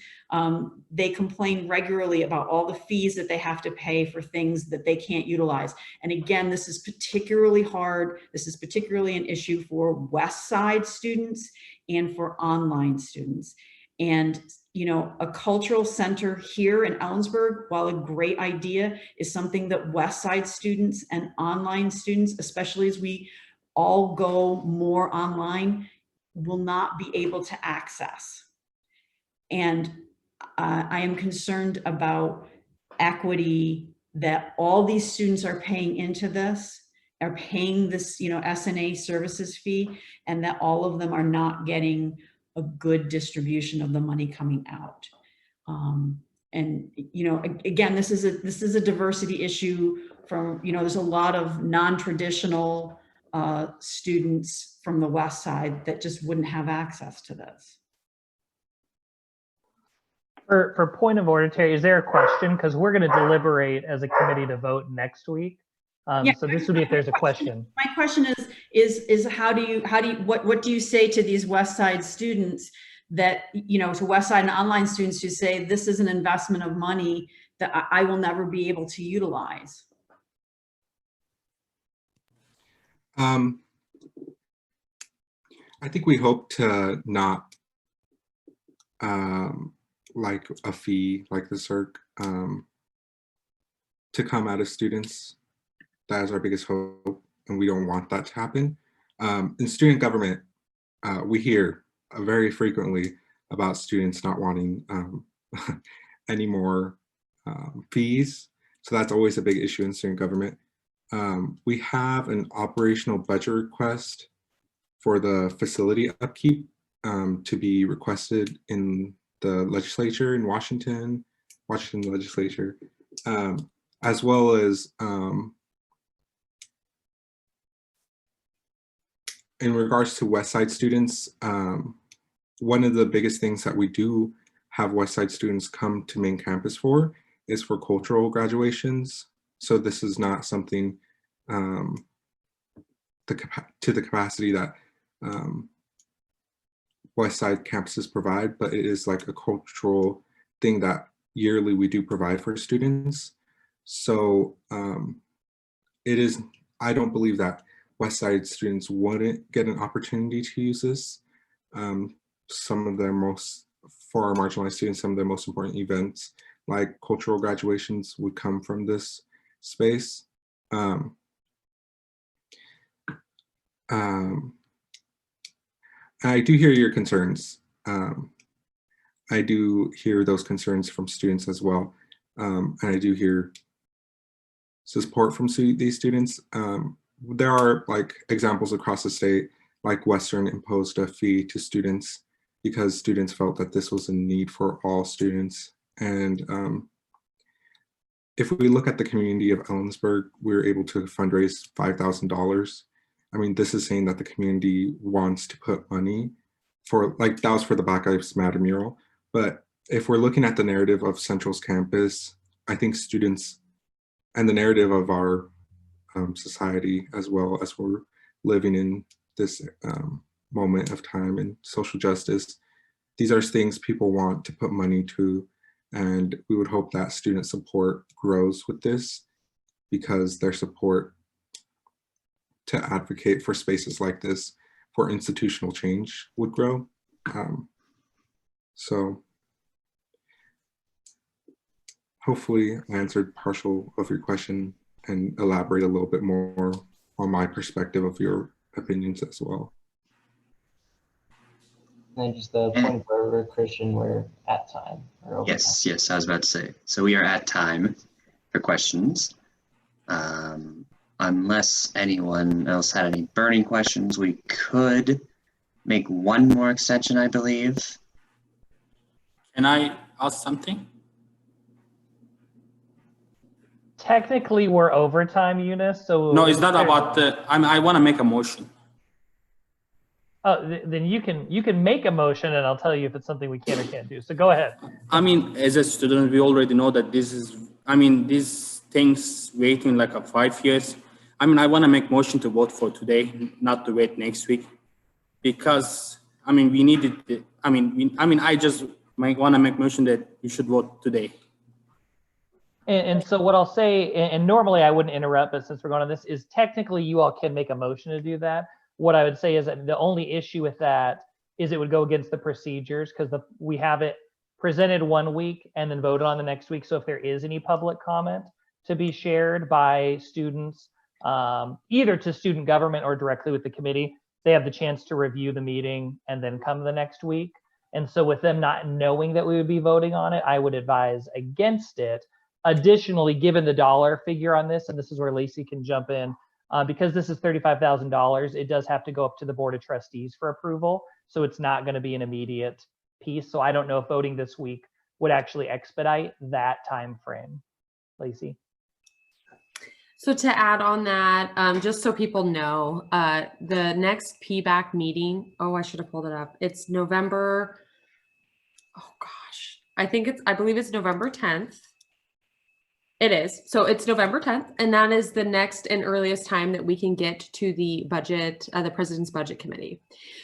they complain regularly about all the fees that they have to pay for things that they can't utilize. And again, this is particularly hard. This is particularly an issue for West Side students and for online students. And a cultural center here in Ellensburg, while a great idea, is something that West Side students and online students, especially as we all go more online, will not be able to access. And I am concerned about equity, that all these students are paying into this, are paying this S&A services fee, and that all of them are not getting a good distribution of the money coming out. And again, this is a diversity issue from, there's a lot of non-traditional students from the West Side that just wouldn't have access to this. For point of order, Terry, is there a question? Because we're going to deliberate as a committee to vote next week. Yeah, so this would be if there's a question. My question is what do you say to these West Side students that, to West Side and online students who say this is an investment of money that I will never be able to utilize? I think we hope to not like a fee like the CERC to come out of students. That is our biggest hope, and we don't want that to happen. In student government, we hear very frequently about students not wanting any more fees. So that's always a big issue in student government. We have an operational budget request for the facility upkeep to be requested in the legislature in Washington legislature, as well as in regards to West Side students, one of the biggest things that we do have West Side students come to main campus for is for cultural graduations. So this is not something to the capacity that West Side campuses provide, but it is like a cultural thing that yearly we do provide for students. So I don't believe that West Side students wouldn't get an opportunity to use this. Some of their for our marginalized students, some of their most important events, like cultural graduations, would come from this space. I do hear your concerns. I do hear those concerns from students as well. And I do hear support from these students. There are like examples across the state, like Western imposed a fee to students because students felt that this was a need for all students. And if we look at the community of Ellensburg, we were able to fundraise $5,000. I mean, this is saying that the community wants to put money for, like, that was for the Black Lives Matter mural. But if we're looking at the narrative of Central's campus, I think students and the narrative of our society, as well as we're living in this moment of time and social justice, these are things people want to put money to, and we would hope that student support grows with this, because their support to advocate for spaces like this for institutional change would grow. So hopefully I answered partial of your question and elaborate a little bit more on my perspective of your opinions as well. And just the point of order, Christian, we're at time. Or over Yes, I was about to say. So we are at time for questions. Unless anyone else had any burning questions, we could make one more extension, I believe. Can I ask something? Technically, we're overtime, Eunice. So No, it's not about the. I want to make a motion. Oh, then you can make a motion, and I'll tell you if it's something we can or can't do. So go ahead. I mean, as a student, we already know that this is. I mean, these things waiting like a 5 years. I mean, I want to make motion to vote for today, not to wait next week, because I mean, we needed. I just might want to make motion that you should vote today. And so what I'll say, and normally I wouldn't interrupt, but since we're going on this, is technically you all can make a motion to do that. What I would say is that the only issue with that is it would go against the procedures, because we have it presented 1 week and then voted on the next week. So if there is any public comment to be shared by students, either to student government or directly with the committee, they have the chance to review the meeting and then come the next week. And so with them not knowing that we would be voting on it, I would advise against it. Additionally, given the dollar figure on this, and this is where Lacey can jump in, because this is $35,000, it does have to go up to the Board of Trustees for approval. So it's not going to be an immediate piece. So I don't know if voting this week would actually expedite that time frame. Lacey? So to add on that, just so people know, the next PBAC meeting, oh, I should have pulled it up. It's November, oh gosh, I believe it's November 10th. It is. So it's November 10th, and that is the next and earliest time that we can get to the budget, the President's Budget Committee.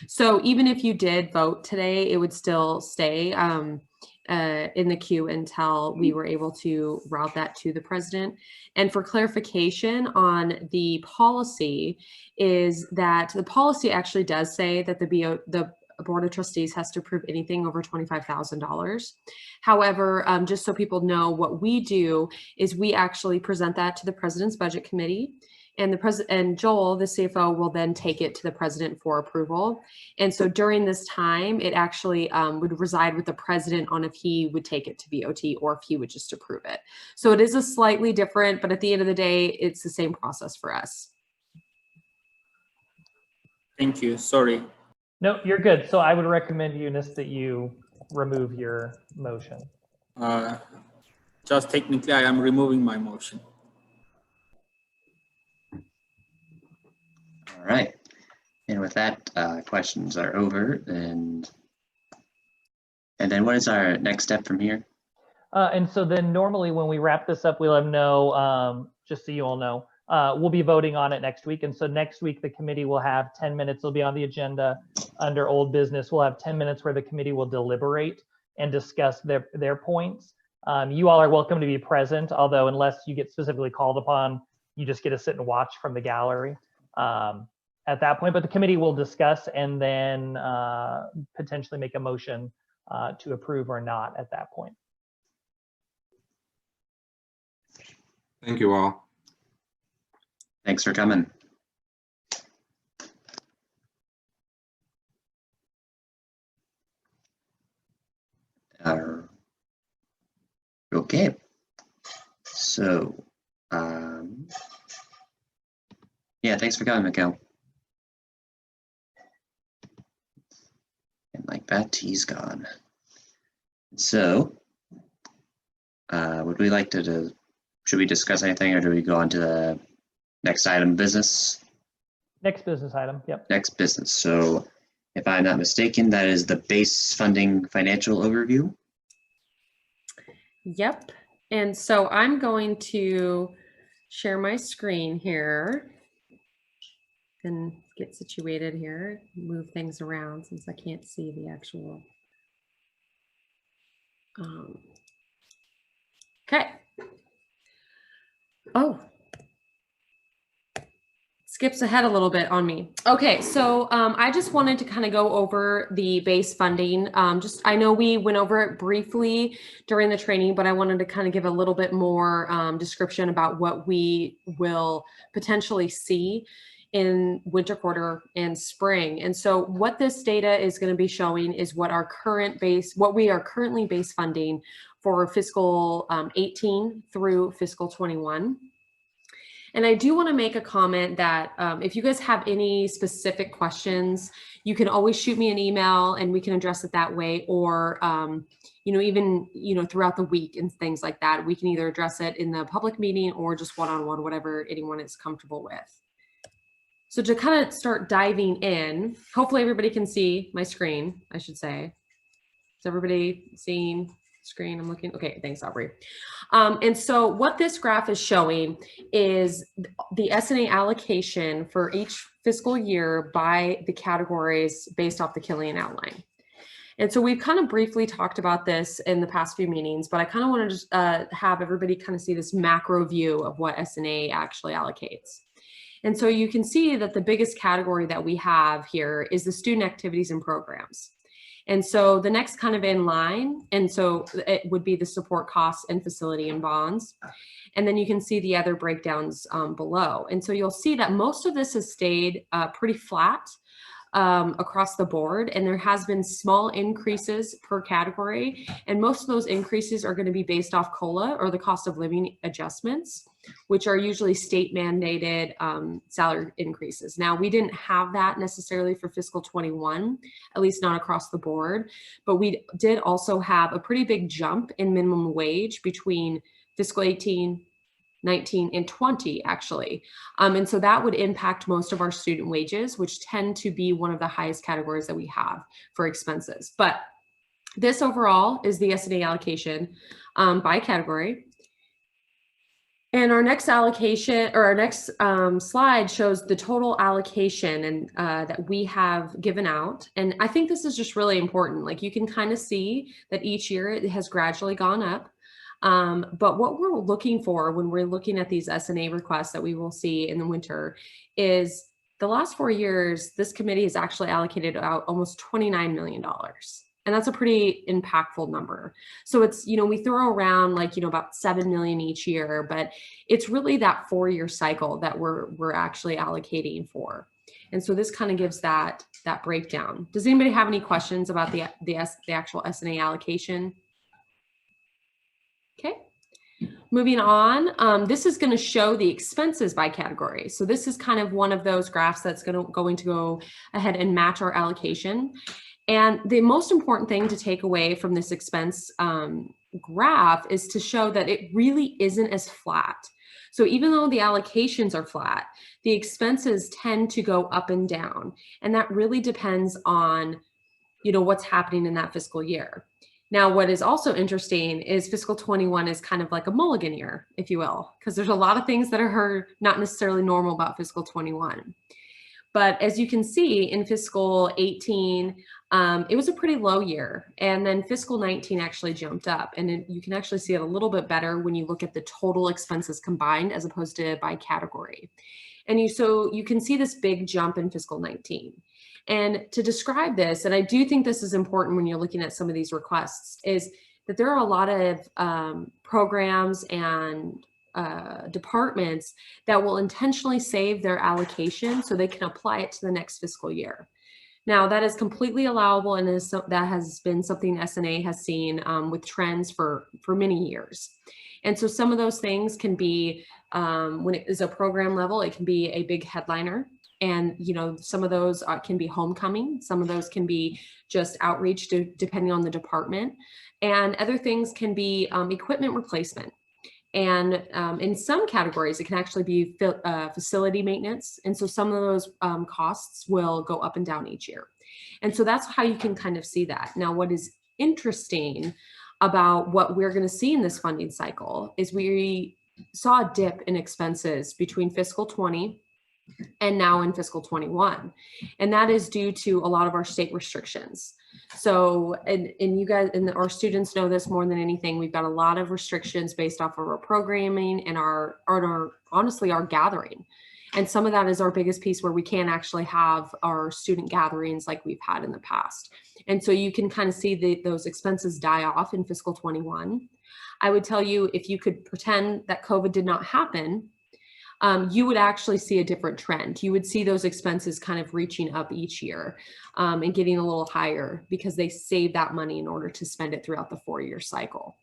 So even if you did vote today, it would still stay in the queue until we were able to route that to the President. And for clarification on the policy, is that the policy actually does say that the Board of Trustees has to approve anything over $25,000. However, just so people know, what we do is we actually present that to the President's Budget Committee, and and Joel, the CFO, will then take it to the President for approval. And so during this time, it actually would reside with the President on if he would take it to BOT or if he would just approve it. So it is a slightly different, but at the end of the day, it's the same process for us. Thank you. Sorry. No, you're good. So I would recommend, Eunice, that you remove your motion. Just technically, I am removing my motion. All right. And with that, questions are over. And then what is our next step from here? And so then normally when we wrap this up, we'll let them know, just so you all know, we'll be voting on it next week. And so next week, the committee will have 10 minutes. It'll be on the agenda under old business. We'll have 10 minutes where the committee will deliberate and discuss their points. You all are welcome to be present, although unless you get specifically called upon, you just get to sit and watch from the gallery at that point. But the committee will discuss and then potentially make a motion to approve or not at that point. Thank you all. Thanks for coming. Okay. So, yeah, thanks for coming, Mikhail. And like that, he's gone. So, would we like to should we discuss anything, or do we go on to the next item of business? Next business item, yep. Next business. So if I'm not mistaken, that is the base funding financial overview. Yep. And so I'm going to share my screen here and get situated here, move things around since I can't see the actual Okay. Oh, skips ahead a little bit on me. Okay, so I just wanted to kind of go over the base funding. I know we went over it briefly during the training, but I wanted to kind of give a little bit more description about what we will potentially see in winter quarter and spring. And so what this data is going to be showing is what we are currently base funding for fiscal 18 through fiscal 21. And I do want to make a comment that if you guys have any specific questions, you can always shoot me an email and we can address it that way, or even throughout the week and things like that. We can either address it in the public meeting or just one-on-one, whatever anyone is comfortable with. So to kind of start diving in, hopefully everybody can see my screen, I should say. Is everybody seeing screen? I'm looking. Okay, thanks, Aubrey. And so what this graph is showing is the S&A allocation for each fiscal year by the categories based off the Killian outline. And so we've kind of briefly talked about this in the past few meetings, but I kind of want to just have everybody kind of see this macro view of what S&A actually allocates. And so you can see that the biggest category that we have here is the student activities and programs. And so the next kind of in line, and so it would be the support costs and facility and bonds. And then you can see the other breakdowns below. And so you'll see that most of this has stayed pretty flat across the board, and there has been small increases per category. And most of those increases are going to be based off COLA, or the cost of living adjustments, which are usually state mandated salary increases. Now, we didn't have that necessarily for fiscal 21, at least not across the board, but we did also have a pretty big jump in minimum wage between fiscal 18, 19 and 20 actually. And so that would impact most of our student wages, which tend to be one of the highest categories that we have for expenses. But this overall is the S&A allocation by category. And our next allocation, or our next slide, shows the total allocation and that we have given out. And I think this is just really important. Like, you can kind of see that each year it has gradually gone up. But what we're looking for when we're looking at these S&A requests that we will see in the winter is the last 4 years, this committee has actually allocated out almost $29 million. And that's a pretty impactful number. So it's, we throw around like, about 7 million each year, but it's really that 4-year cycle that we're actually allocating for. And so this kind of gives that breakdown. Does anybody have any questions about the actual S&A allocation? Okay. Moving on, this is going to show the expenses by category. So this is kind of one of those graphs that's going to go ahead and match our allocation. And the most important thing to take away from this expense graph is to show that it really isn't as flat. So even though the allocations are flat, the expenses tend to go up and down. And that really depends on, what's happening in that fiscal year. Now, what is also interesting is fiscal 21 is kind of like a mulligan year, if you will, because there's a lot of things that are not necessarily normal about fiscal 21. But as you can see in fiscal 18, it was a pretty low year. And then fiscal 19 actually jumped up. And you can actually see it a little bit better when you look at the total expenses combined as opposed to by category. And so you can see this big jump in fiscal 19. And to describe this, and I do think this is important when you're looking at some of these requests, is that there are a lot of programs and departments that will intentionally save their allocation so they can apply it to the next fiscal year. Now, that is completely allowable, and that has been something S&A has seen with trends for many years. And so some of those things can be, when it is a program level, it can be a big headliner. And, some of those can be homecoming. Some of those can be just outreach depending on the department. And other things can be equipment replacement. And in some categories, it can actually be facility maintenance. And so some of those costs will go up and down each year. And so that's how you can kind of see that. Now, what is interesting about what we're going to see in this funding cycle is we saw a dip in expenses between fiscal 20 and now in fiscal 21. And that is due to a lot of our state restrictions. So, and you guys and our students know this more than anything. We've got a lot of restrictions based off of our programming and our honestly, our gathering. And some of that is our biggest piece where we can't actually have our student gatherings like we've had in the past. And so you can kind of see those expenses die off in fiscal 21. I would tell you, if you could pretend that COVID did not happen, you would actually see a different trend. You would see those expenses kind of reaching up each year and getting a little higher because they save that money in order to spend it throughout the 4-year cycle.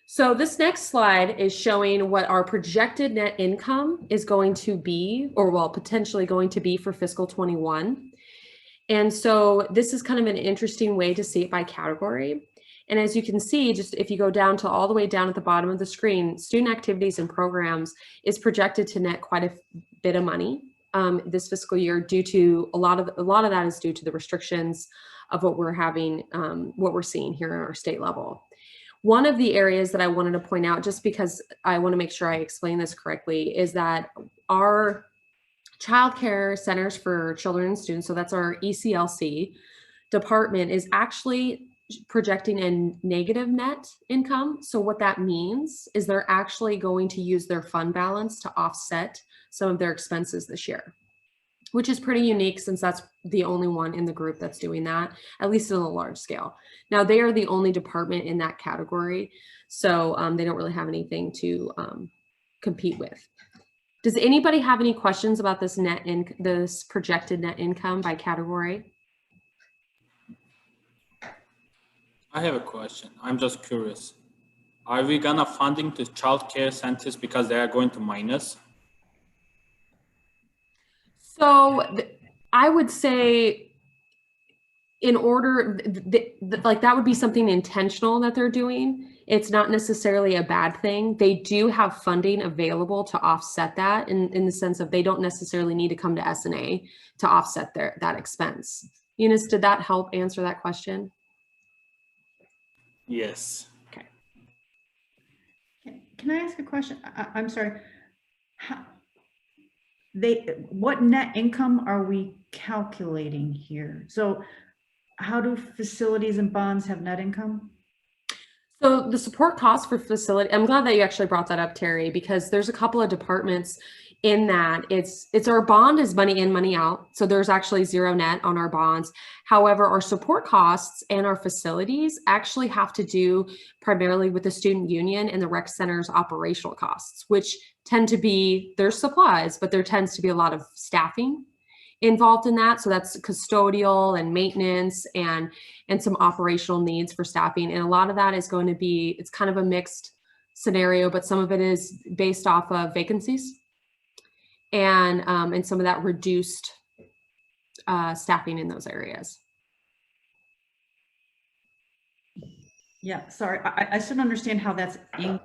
So this next slide is showing what our projected net income is going to be, or well, potentially going to be for fiscal 21. And so this is kind of an interesting way to see it by category. And as you can see, just if you go down to all the way down at the bottom of the screen, student activities and programs is projected to net quite a bit of money this fiscal year due to a lot of that is due to the restrictions of what we're having, what we're seeing here in our state level. One of the areas that I wanted to point out, just because I want to make sure I explain this correctly, is that our Child Care Centers for Children and Students, so that's our ECLC department, is actually projecting a negative net income. So what that means is they're actually going to use their fund balance to offset some of their expenses this year, which is pretty unique since that's the only one in the group that's doing that, at least on a large scale. Now, they are the only department in that category, so they don't really have anything to compete with. Does anybody have any questions about this this projected net income by category? I have a question. I'm just curious. Are we gonna funding to child care centers because they are going to minus? So I would say in order, like that would be something intentional that they're doing. It's not necessarily a bad thing. They do have funding available to offset that in the sense of they don't necessarily need to come to S&A to offset that expense. Eunice, did that help answer that question? Yes. Okay. Can I ask a question? I'm sorry. What net income are we calculating here? So how do facilities and bonds have net income? So the support costs for facility, I'm glad that you actually brought that up, Terry, because there's a couple of departments in that it's our bond is money in, money out. So there's actually zero net on our bonds. However, our support costs and our facilities actually have to do primarily with the student union and the rec center's operational costs, which tend to be their supplies, but there tends to be a lot of staffing involved in that. So that's custodial and maintenance and some operational needs for staffing. And a lot of that is going to be, it's kind of a mixed scenario, but some of it is based off of vacancies and some of that reduced staffing in those areas. Yeah, sorry, I still don't understand how that's in.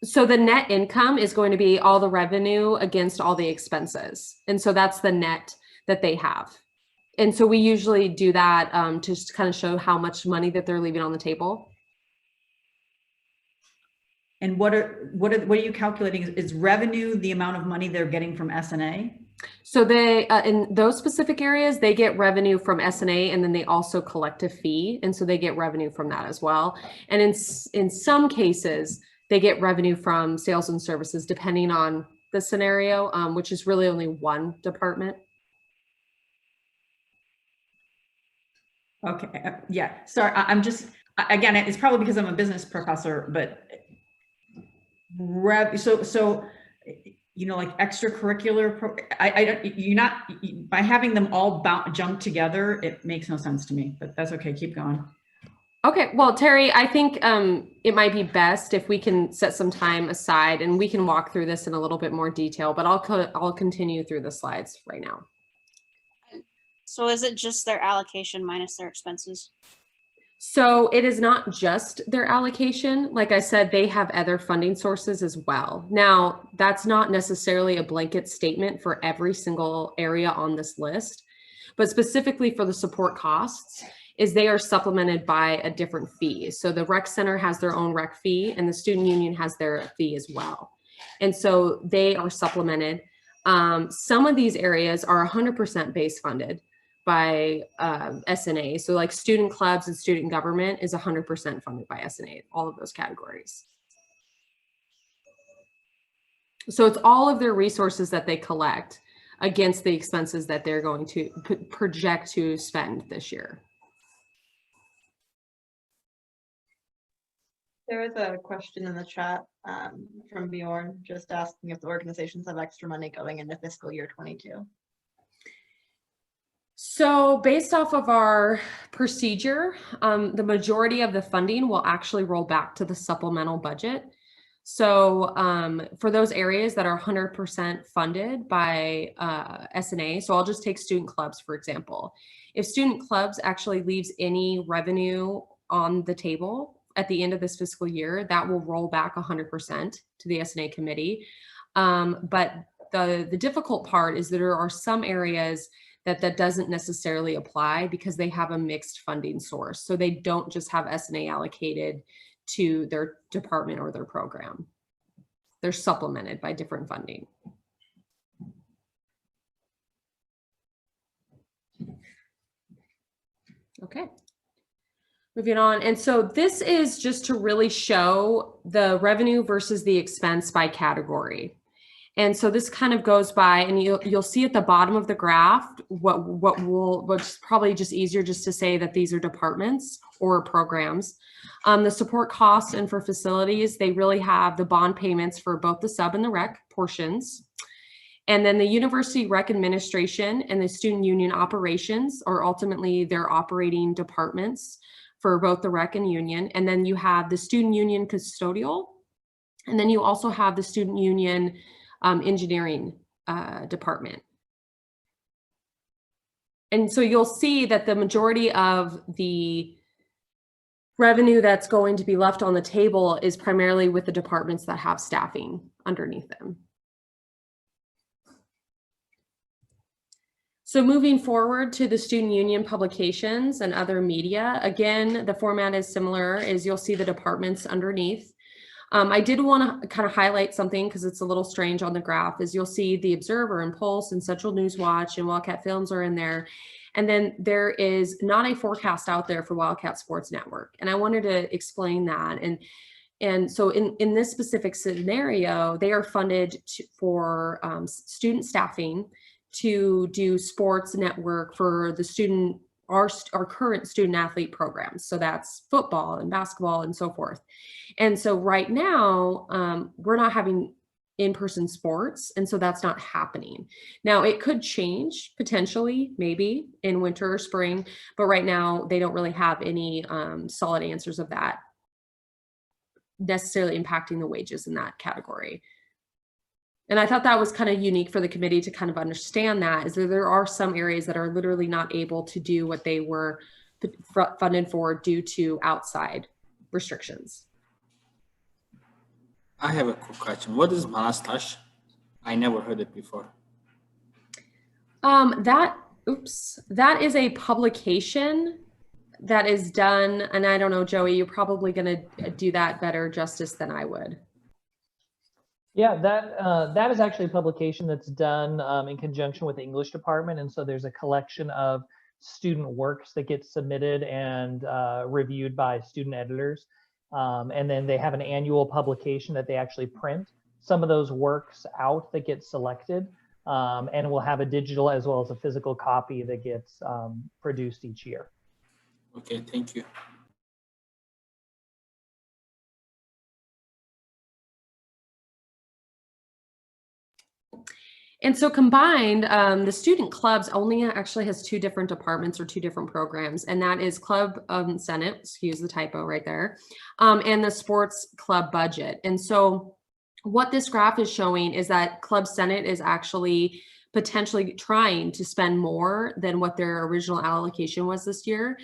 So the net income is going to be all the revenue against all the expenses. And so that's the net that they have. And so we usually do that to just kind of show how much money that they're leaving on the table. And what are you calculating? Is revenue the amount of money they're getting from S&A? So they, in those specific areas, they get revenue from S&A and then they also collect a fee. And so they get revenue from that as well. And in some cases, they get revenue from sales and services, depending on the scenario, which is really only one department. Okay, yeah, sorry, I'm just, again, it's probably because I'm a business professor, but so you know, like extracurricular, by having them all jump together, it makes no sense to me, but that's okay, keep going. Okay, well, Terry, I think it might be best if we can set some time aside and we can walk through this in a little bit more detail, but I'll continue through the slides right now. So is it just their allocation minus their expenses? So it is not just their allocation. Like I said, they have other funding sources as well. Now, that's not necessarily a blanket statement for every single area on this list, but specifically for the support costs is they are supplemented by a different fee. So the rec center has their own rec fee and the student union has their fee as well. And so they are supplemented Some of these areas are 100% base funded by S&A. So like student clubs and student government is 100% funded by S&A, all of those categories. So it's all of their resources that they collect against the expenses that they're going to project to spend this year. There is a question in the chat from Bjorn, just asking if the organizations have extra money going into fiscal year 22. So based off of our procedure, the majority of the funding will actually roll back to the supplemental budget. So for those areas that are 100% funded by S&A, so I'll just take student clubs, for example. If student clubs actually leaves any revenue on the table at the end of this fiscal year, that will roll back 100% to the S&A committee. But the difficult part is that there are some areas that doesn't necessarily apply because they have a mixed funding source. So they don't just have S&A allocated to their department or their program. They're supplemented by different funding. Okay. Moving on. And so this is just to really show the revenue versus the expense by category. And so this kind of goes by, and you'll see at the bottom of the graph what's probably just easier just to say that these are departments or programs. The support costs and for facilities, they really have the bond payments for both the sub and the rec portions. And then the university rec administration and the student union operations are ultimately their operating departments for both the rec and union. And then you have the student union custodial, and then you also have the student union engineering department. And so you'll see that the majority of the revenue that's going to be left on the table is primarily with the departments that have staffing underneath them. So moving forward to the student union publications and other media, again, the format is similar, is you'll see the departments underneath. I did want to kind of highlight something because it's a little strange on the graph, is you'll see the Observer and Pulse and Central News Watch and Wildcat Films are in there. And then there is not a forecast out there for Wildcat Sports Network. And I wanted to explain that. And so in this specific scenario, they are funded for student staffing to do sports network for the student, our current student athlete programs. So that's football and basketball and so forth. And so right now, we're not having in-person sports, and so that's not happening. Now it could change potentially, maybe in winter or spring, but right now they don't really have any solid answers of that necessarily impacting the wages in that category. And I thought that was kind of unique for the committee to kind of understand that, is that there are some areas that are literally not able to do what they were funded for due to outside restrictions. I have a quick question. What is Manastash? I never heard it before. That is a publication that is done, and I don't know, Joey, you're probably going to do that better justice than I would. Yeah, that is actually a publication that's done in conjunction with the English department. And so there's a collection of student works that get submitted and reviewed by student editors. And then they have an annual publication that they actually print some of those works out that get selected. And we'll have a digital as well as a physical copy that gets produced each year. Okay, thank you. And so combined, the student clubs only actually has two different departments or two different programs, and that is Club Senate, excuse the typo right there, and the sports club budget. And so what this graph is showing is that Club Senate is actually potentially trying to spend more than what their original allocation was this year.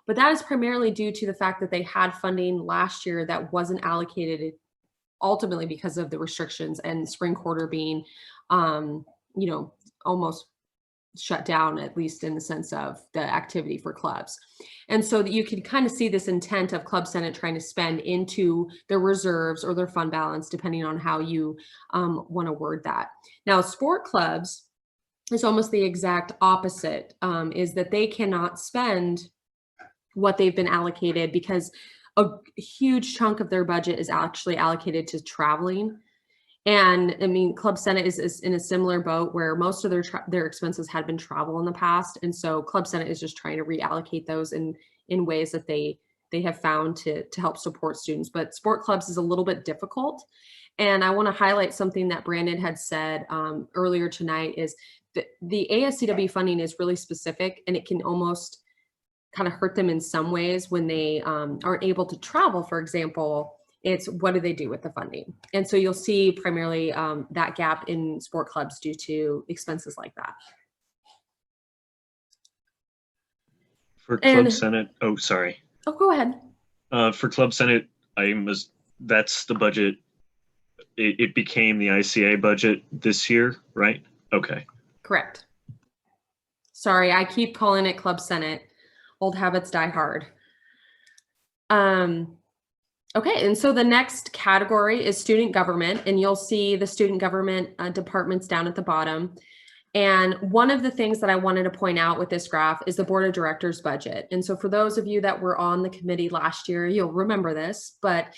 But that is primarily due to the fact that they had funding last year that wasn't allocated ultimately because of the restrictions and spring quarter being, you know, almost shut down, at least in the sense of the activity for clubs. And so that you can kind of see this intent of Club Senate trying to spend into their reserves or their fund balance, depending on how you want to word that. Now, sport clubs is almost the exact opposite, is that they cannot spend what they've been allocated because a huge chunk of their budget is actually allocated to traveling. And I mean, Club Senate is in a similar boat where most of their expenses had been travel in the past. And so Club Senate is just trying to reallocate those in ways that they have found to help support students. But sport clubs is a little bit difficult. And I want to highlight something that Brandon had said earlier tonight is that the ASCW funding is really specific, and it can almost kind of hurt them in some ways when they aren't able to travel, for example. It's what do they do with the funding? And so you'll see primarily that gap in sport clubs due to expenses like that. For Club Senate, oh, sorry. Oh, go ahead. For Club Senate, that's the budget. It became the ICA budget this year, right? Okay. Correct. Sorry, I keep calling it Club Senate. Old habits die hard. Okay, and so the next category is student government, and you'll see the student government departments down at the bottom. And one of the things that I wanted to point out with this graph is the board of directors budget. And so for those of you that were on the committee last year, you'll remember this, but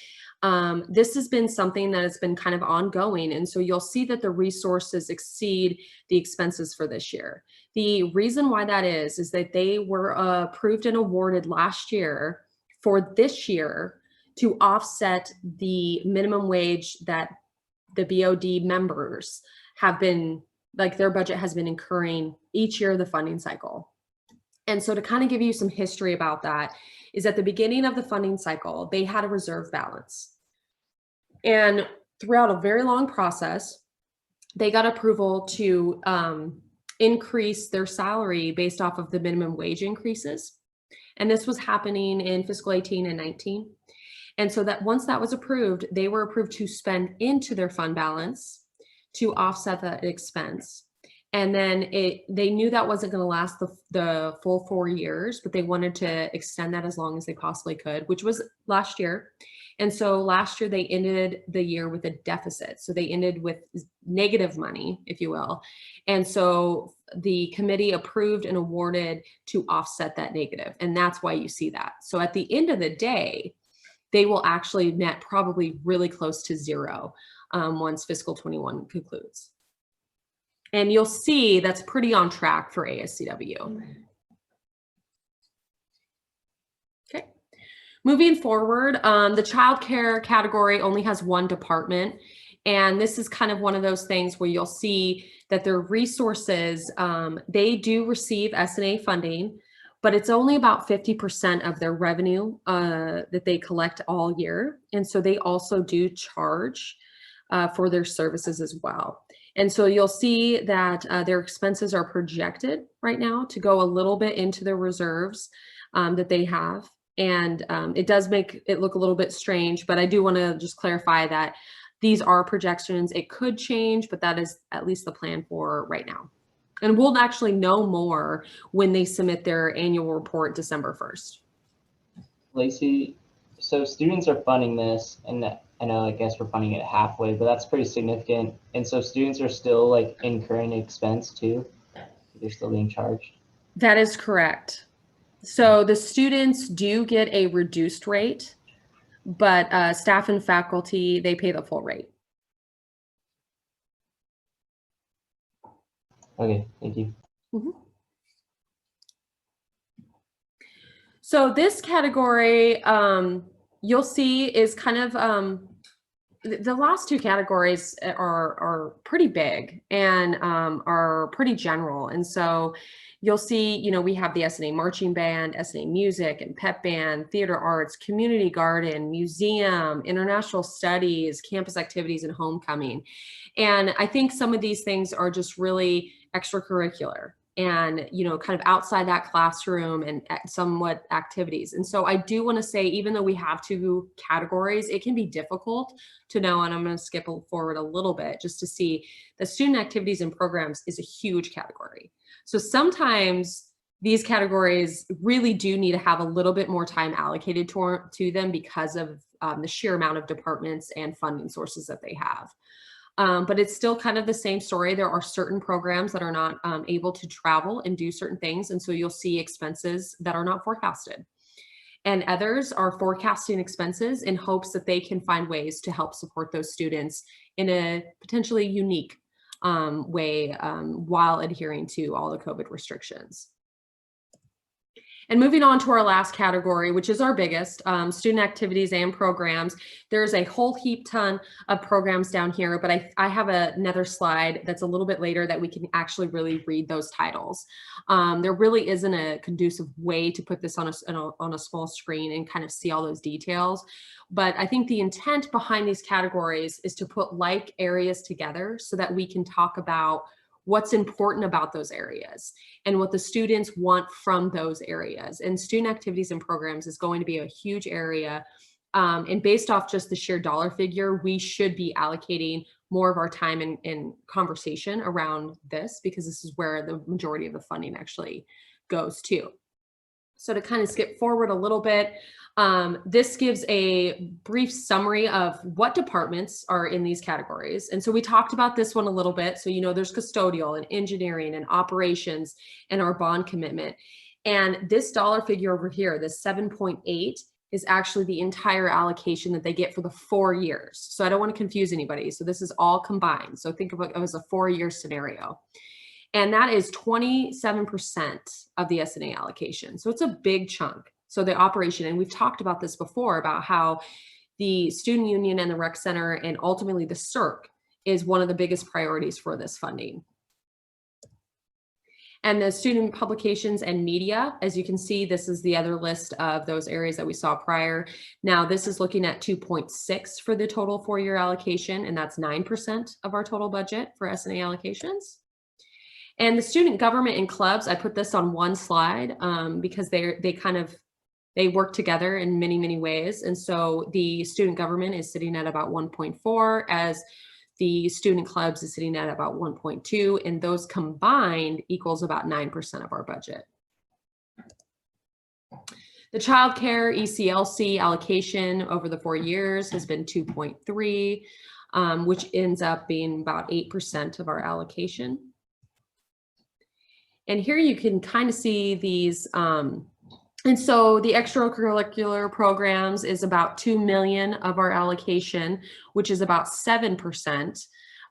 this has been something that has been kind of ongoing. And so you'll see that the resources exceed the expenses for this year. The reason why that is that they were approved and awarded last year for this year to offset the minimum wage that the BOD members have been, like their budget has been incurring each year of the funding cycle. And so to kind of give you some history about that is at the beginning of the funding cycle, they had a reserve balance. And throughout a very long process, they got approval to increase their salary based off of the minimum wage increases. And this was happening in fiscal 18 and 19. And so that once that was approved, they were approved to spend into their fund balance to offset that expense. And then they knew that wasn't going to last the full 4 years, but they wanted to extend that as long as they possibly could, which was last year. And so last year they ended the year with a deficit. So they ended with negative money, if you will. And so the committee approved and awarded to offset that negative. And that's why you see that. So at the end of the day, they will actually net probably really close to zero once fiscal 21 concludes. And you'll see that's pretty on track for ASCW. Okay, moving forward, the childcare category only has one department. And this is kind of one of those things where you'll see that their resources, they do receive S&A funding, but it's only about 50% of their revenue that they collect all year. And so they also do charge for their services as well. And so you'll see that their expenses are projected right now to go a little bit into their reserves that they have. And it does make it look a little bit strange, but I do want to just clarify that these are projections. It could change, but that is at least the plan for right now. And we'll actually know more when they submit their annual report December 1st. Lacey, so students are funding this, and I know I guess we're funding it halfway, but that's pretty significant. And so students are still like incurring expense too. They're still being charged. That is correct. So the students do get a reduced rate, but staff and faculty, they pay the full rate. Okay, thank you. Mm-hmm. So this category, you'll see is kind of, the last two categories are pretty big and are pretty general. And so you'll see, you know, we have the S&A marching band, S&A music and pep band, theater arts, community garden, museum, international studies, campus activities, and homecoming. And I think some of these things are just really extracurricular. and, you know, kind of outside that classroom and somewhat activities. And so I do want to say, even though we have 2 categories, it can be difficult to know, and I'm going to skip forward a little bit just to see the student activities and programs is a huge category. So sometimes these categories really do need to have a little bit more time allocated to them because of the sheer amount of departments and funding sources that they have. But it's still kind of the same story. There are certain programs that are not able to travel and do certain things. And so you'll see expenses that are not forecasted. And others are forecasting expenses in hopes that they can find ways to help support those students in a potentially unique way while adhering to all the COVID restrictions. And moving on to our last category, which is our biggest, student activities and programs. There's a whole heap ton of programs down here, but I have another slide that's a little bit later that we can actually really read those titles. There really isn't a conducive way to put this on a small screen and kind of see all those details. But I think the intent behind these categories is to put like areas together so that we can talk about what's important about those areas and what the students want from those areas. And student activities and programs is going to be a huge area. And based off just the sheer dollar figure, we should be allocating more of our time in conversation around this, because this is where the majority of the funding actually goes to. So to kind of skip forward a little bit, this gives a brief summary of what departments are in these categories. And so we talked about this one a little bit. So, you know, there's custodial and engineering and operations and our bond commitment. And this dollar figure over here, this 7.8, is actually the entire allocation that they get for the 4 years. So I don't want to confuse anybody. So this is all combined. So think of it as a 4-year scenario. And that is 27% of the S&A allocation. So it's a big chunk. So the operation, and we've talked about this before, about how the student union and the rec center and ultimately the CIRC is one of the biggest priorities for this funding. And the student publications and media, as you can see, this is the other list of those areas that we saw prior. Now this is looking at 2.6 for the total 4-year allocation, and that's 9% of our total budget for S&A allocations. And the student government and clubs, I put this on one slide because they work together in many, many ways. And so the student government is sitting at about 1.4, as the student clubs is sitting at about 1.2, and those combined equals about 9% of our budget. The childcare ECLC allocation over the 4 years has been 2.3, which ends up being about 8% of our allocation. And here you can kind of see these, and so the extracurricular programs is about 2 million of our allocation, which is about 7%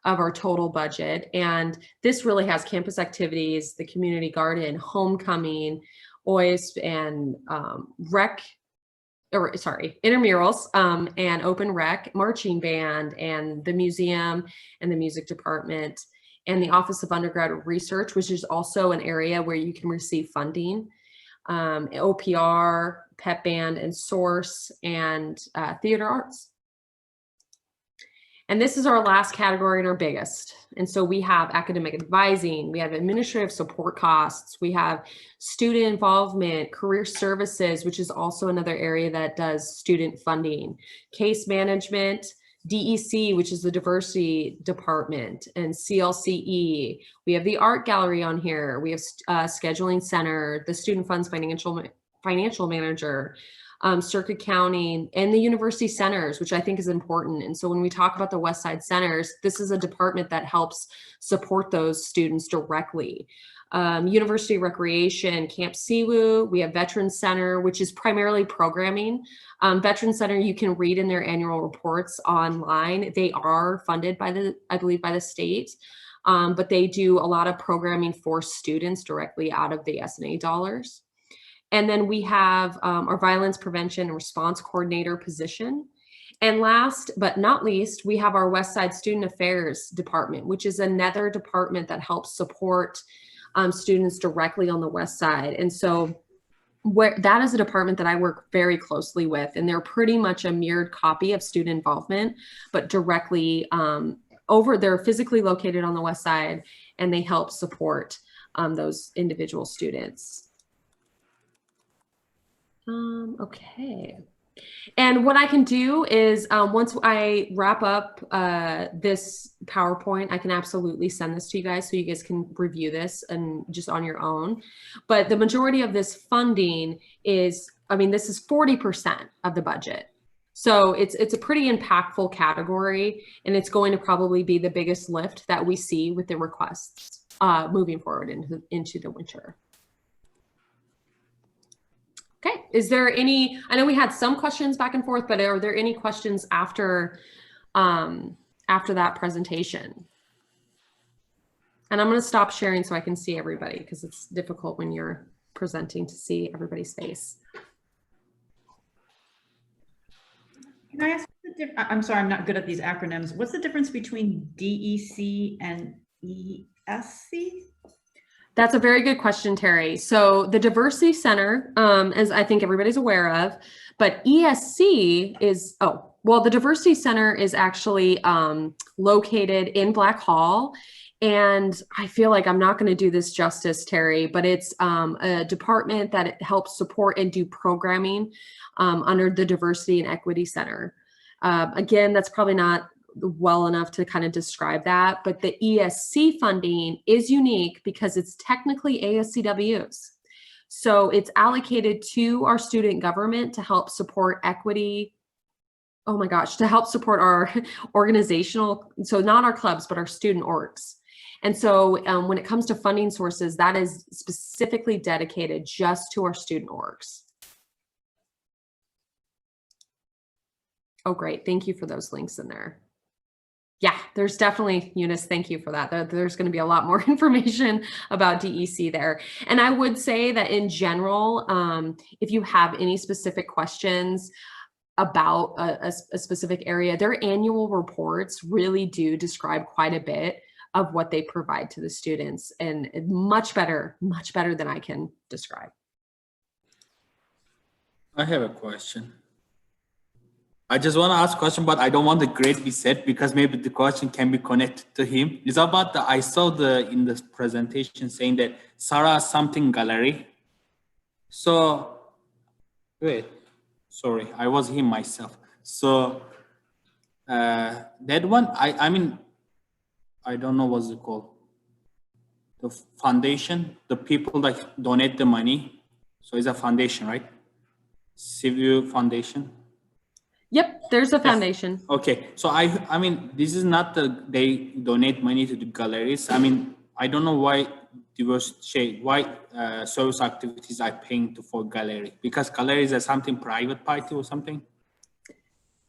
of our total budget. And this really has campus activities, the community garden, homecoming, OISP, and intramurals, and open rec, marching band, and the museum and the music department, and the Office of Undergraduate Research, which is also an area where you can receive funding. OPR, pep band, and source, and theater arts. And this is our last category and our biggest. And so we have academic advising, we have administrative support costs, we have student involvement, career services, which is also another area that does student funding, case management, DEC, which is the diversity department, and CLCE. We have the art gallery on here. We have scheduling center, the student funds financial manager, circuit counting, and the university centers, which I think is important. And so when we talk about the West Side centers, this is a department that helps support those students directly. University recreation, Camp CWU, we have Veterans Center, which is primarily programming. Veterans Center, you can read in their annual reports online. They are funded by I believe by the state, but they do a lot of programming for students directly out of the S&A dollars. And then we have our violence prevention and response coordinator position. And last but not least, we have our West Side Student Affairs Department, which is another department that helps support students directly on the West Side. And so that is a department that I work very closely with, and they're pretty much a mirrored copy of student involvement, but directly they're physically located on the West Side, and they help support those individual students. Okay. And what I can do is once I wrap up this PowerPoint, I can absolutely send this to you guys so you guys can review this and just on your own. But the majority of this funding is, I mean, this is 40% of the budget. So it's a pretty impactful category, and it's going to probably be the biggest lift that we see with the requests moving forward into the winter. Okay, is there any, I know we had some questions back and forth, but are there any questions after that presentation? And I'm going to stop sharing so I can see everybody, because it's difficult when you're presenting to see everybody's face. Can I ask I'm sorry, I'm not good at these acronyms. What's the difference between DEC and ESC? That's a very good question, Terry. So the Diversity Center, as I think everybody's aware of, but ESC is, the Diversity Center is actually located in Black Hall. And I feel like I'm not going to do this justice, Terry, but it's a department that helps support and do programming under the Diversity and Equity Center. Again, that's probably not well enough to kind of describe that, but the ESC funding is unique because it's technically ASCWs. So it's allocated to our student government to help support equity. Oh my gosh, to help support our organizational, so not our clubs, but our student orgs. And so when it comes to funding sources, that is specifically dedicated just to our student orgs. Oh, great. Thank you for those links in there. Yeah, there's definitely, Eunice, thank you for that. There's going to be a lot more information about DEC there. And I would say that in general, if you have any specific questions about a specific area, their annual reports really do describe quite a bit of what they provide to the students, and much better than I can describe. I have a question. I just want to ask a question, but I don't want the grade to be set because maybe the question can be connected to him. It's about the, I saw in the presentation saying that Sarah something gallery. So, wait, sorry, I was him myself. So that one, I mean, I don't know what's it called. The foundation, the people that donate the money. So it's a foundation, right? CWU Foundation. Yep, there's a foundation. Yes. Okay, so I mean, this is not they donate money to the galleries. I mean, I don't know why service activities are paying for gallery, because galleries are something private party or something.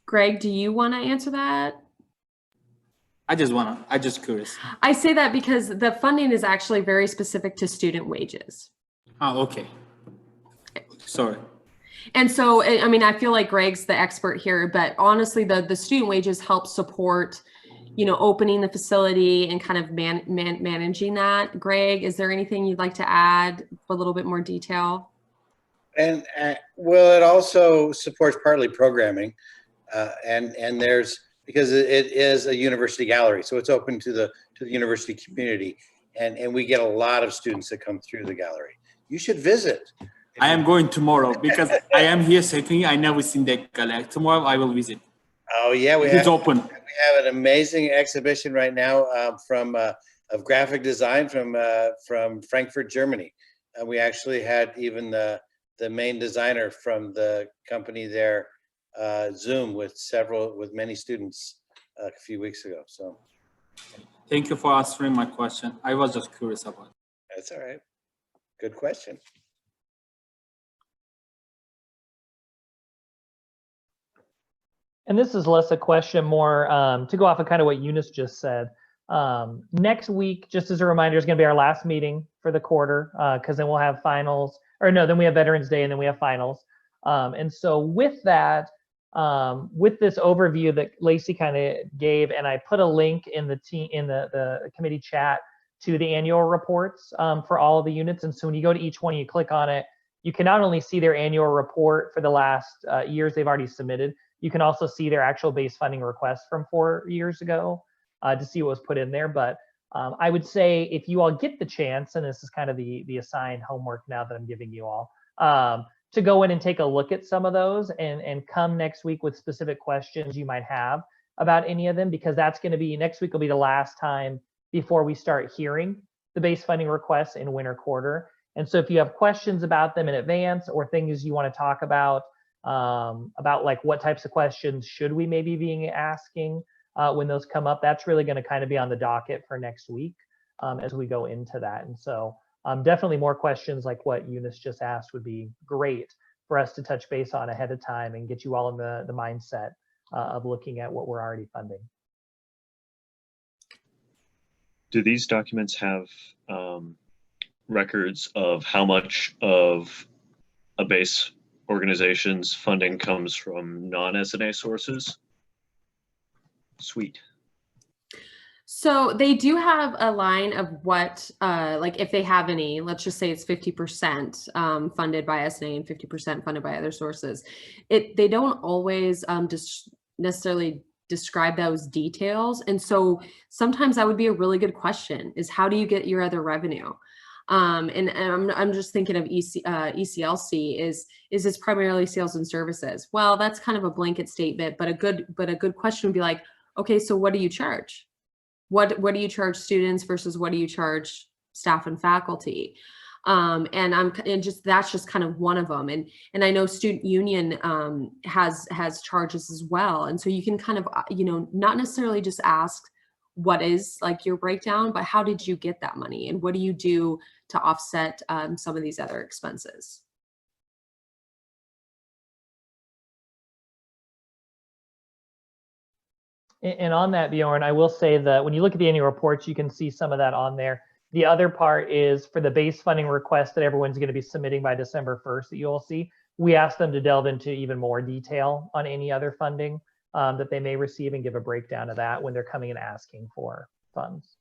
Greg, do you want to answer that? I just curious. I say that because the funding is actually very specific to student wages. Oh, okay. Sorry. And so, I mean, I feel like Greg's the expert here, but honestly, the student wages help support, you know, opening the facility and kind of managing that. Greg, is there anything you'd like to add for a little bit more detail? And well, it also supports partly programming, and there's, because it is a university gallery, so it's open to the university community, and we get a lot of students that come through the gallery. You should visit. I am going tomorrow because I am here secondly. I never seen that gallery. Tomorrow I will visit. Oh yeah, it's open. We have an amazing exhibition right now of graphic design from Frankfurt, Germany. We actually had even the main designer from the company there Zoom with many students a few weeks ago. So thank you for answering my question. I was just curious about it. That's all right. Good question. And this is less a question, more to go off of kind of what Eunice just said. Next week, just as a reminder, is going to be our last meeting for the quarter, because then we'll have finals, or no, then we have Veterans Day and then we have finals. And so with that, with this overview that Lacey kind of gave, and I put a link in the committee chat to the annual reports for all of the units. And so when you go to each one, you click on it, you can not only see their annual report for the last years they've already submitted, you can also see their actual base funding request from 4 years ago to see what was put in there. But I would say if you all get the chance, and this is kind of the assigned homework now that I'm giving you all, to go in and take a look at some of those and come next week with specific questions you might have about any of them, because that's going to be, next week will be the last time before we start hearing the base funding requests in winter quarter. And so if you have questions about them in advance or things you want to talk about like what types of questions should we maybe be asking when those come up, that's really going to kind of be on the docket for next week as we go into that. And so definitely more questions like what Eunice just asked would be great for us to touch base on ahead of time and get you all in the mindset of looking at what we're already funding. Do these documents have records of how much of a base organization's funding comes from non-S&A sources? Sweet. So they do have a line of what, like if they have any, let's just say it's 50% funded by S&A and 50% funded by other sources. They don't always just necessarily describe those details. And so sometimes that would be a really good question is how do you get your other revenue? And I'm just thinking of ECLC is this primarily sales and services? Well, that's kind of a blanket statement, but a good question would be like, okay, so what do you charge? What do you charge students versus what do you charge staff and faculty? That's just kind of one of them. And I know Student Union has charges as well. And so you can kind of, not necessarily just ask what is like your breakdown, but how did you get that money? And what do you do to offset some of these other expenses? And on that, Bjorn, I will say that when you look at the annual reports, you can see some of that on there. The other part is for the base funding request that everyone's going to be submitting by December 1st that you'll see. We asked them to delve into even more detail on any other funding that they may receive and give a breakdown of that when they're coming and asking for funds.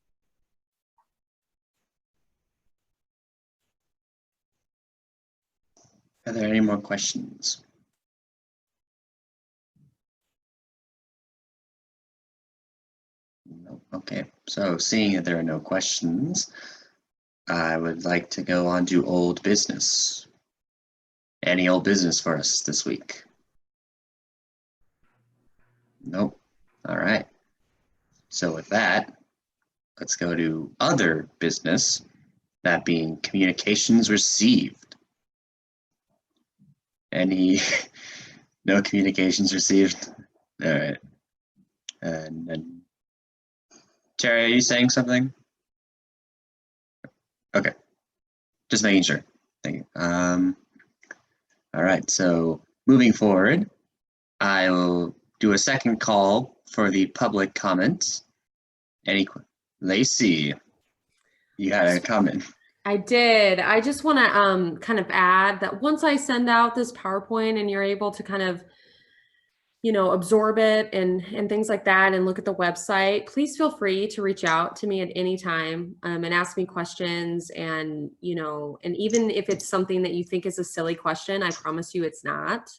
Are there any more questions? No. Okay, so seeing that there are no questions, I would like to go on to old business. Any old business for us this week? Nope. All right. So with that, let's go to other business, that being communications received. No communications received? All right. And Terry, are you saying something? Okay. Just making sure. Thank you. All right, so moving forward, I will do a second call for the public comments. Lacey, you had a comment. I did. I just want to kind of add that once I send out this PowerPoint and you're able to kind of, absorb it and things like that and look at the website, please feel free to reach out to me at any time and ask me questions. And, and even if it's something that you think is a silly question, I promise you it's not.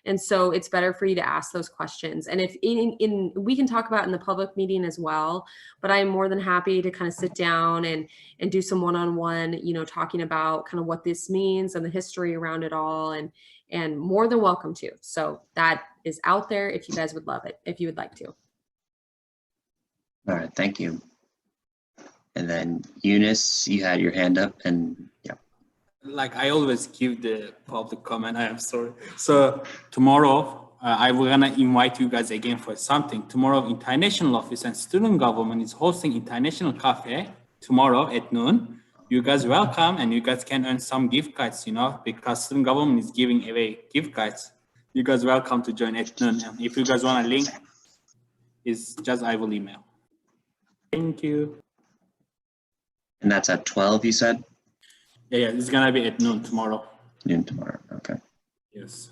And so it's better for you to ask those questions. And if we can talk about in the public meeting as well, but I'm more than happy to kind of sit down and do some one-on-one, talking about kind of what this means and the history around it all, and more than welcome to. So that is out there if you guys would love it, if you would like to. All right, thank you. And then Eunice, you had your hand up, and yeah. Like I always give the public comment, I am sorry. So tomorrow, I will gonna invite you guys again for something. Tomorrow, International Office and Student Government is hosting International Cafe tomorrow at noon. You guys welcome, and you guys can earn some gift cards, because Student Government is giving away gift cards. You guys welcome to join at noon. And if you guys want a link, I will email. Thank you. And that's at 12, you said? Yeah, it's gonna be at noon tomorrow. Noon tomorrow, okay. Yes.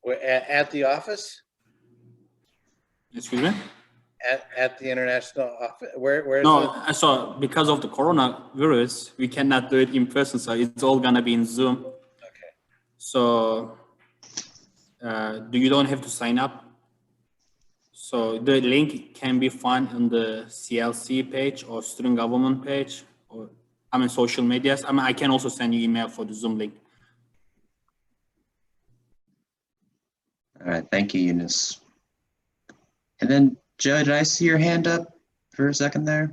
We're at the office? Excuse me? At the international office? Where is No, it? so because of the coronavirus, we cannot do it in person, so it's all gonna be in Zoom. Okay. So you don't have to sign up. So the link can be found on the CLC page or student government page, or social medias. I can also send you email for the Zoom link. All right, thank you, Eunice. And then, Joe, did I see your hand up for a second there?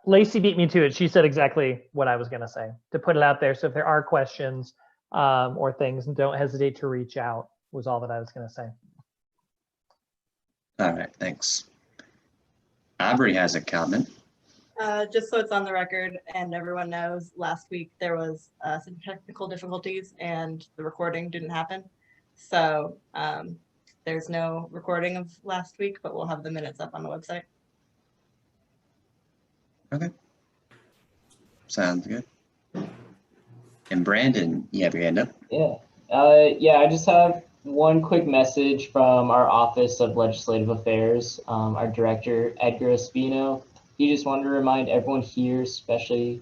Lacey beat me to it. She said exactly what I was going to say, to put it out there. So if there are questions or things, don't hesitate to reach out, was all that I was going to say. All right, thanks. Aubrey has a comment. Just so it's on the record and everyone knows, last week there was some technical difficulties and the recording didn't happen. So there's no recording of last week, but we'll have the minutes up on the website. Okay. Sounds good. And Brandon, you have your hand up. Yeah. I just have one quick message from our Office of Legislative Affairs, our director, Edgar Espino. He just wanted to remind everyone here, especially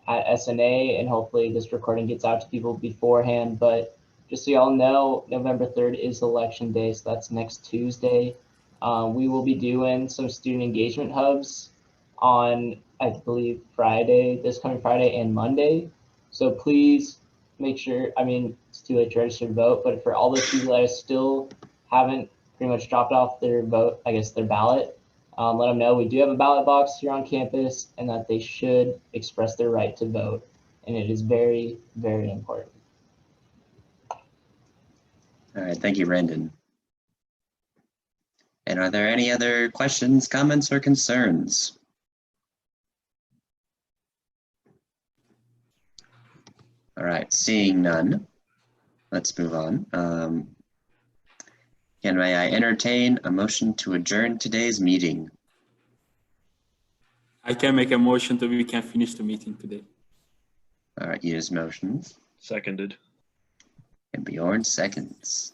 at S&A, and hopefully this recording gets out to people beforehand, but just so y'all know, November 3rd is Election Day, so that's next Tuesday. We will be doing some student engagement hubs on, I believe, this coming Friday and Monday. So please make sure, it's too late to register to vote, but for all those people that still haven't pretty much dropped off their vote, their ballot, let them know we do have a ballot box here on campus and that they should express their right to vote. And it is very, very important. All right, thank you, Brandon. And are there any other questions, comments, or concerns? All right, seeing none, let's move on. May I entertain a motion to adjourn today's meeting? I can make a motion that we can finish the meeting today. All right, Eunice motions. Seconded. And Bjorn seconds.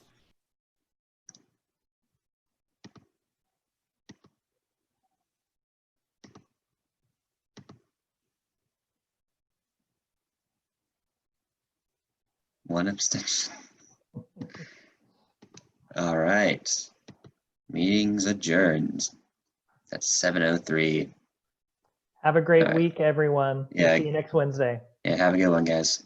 One abstention. All right. Meeting's adjourned at 7:03. Have a great All right. week, everyone. Yeah. We'll see you next Wednesday. Yeah, have a good one, guys.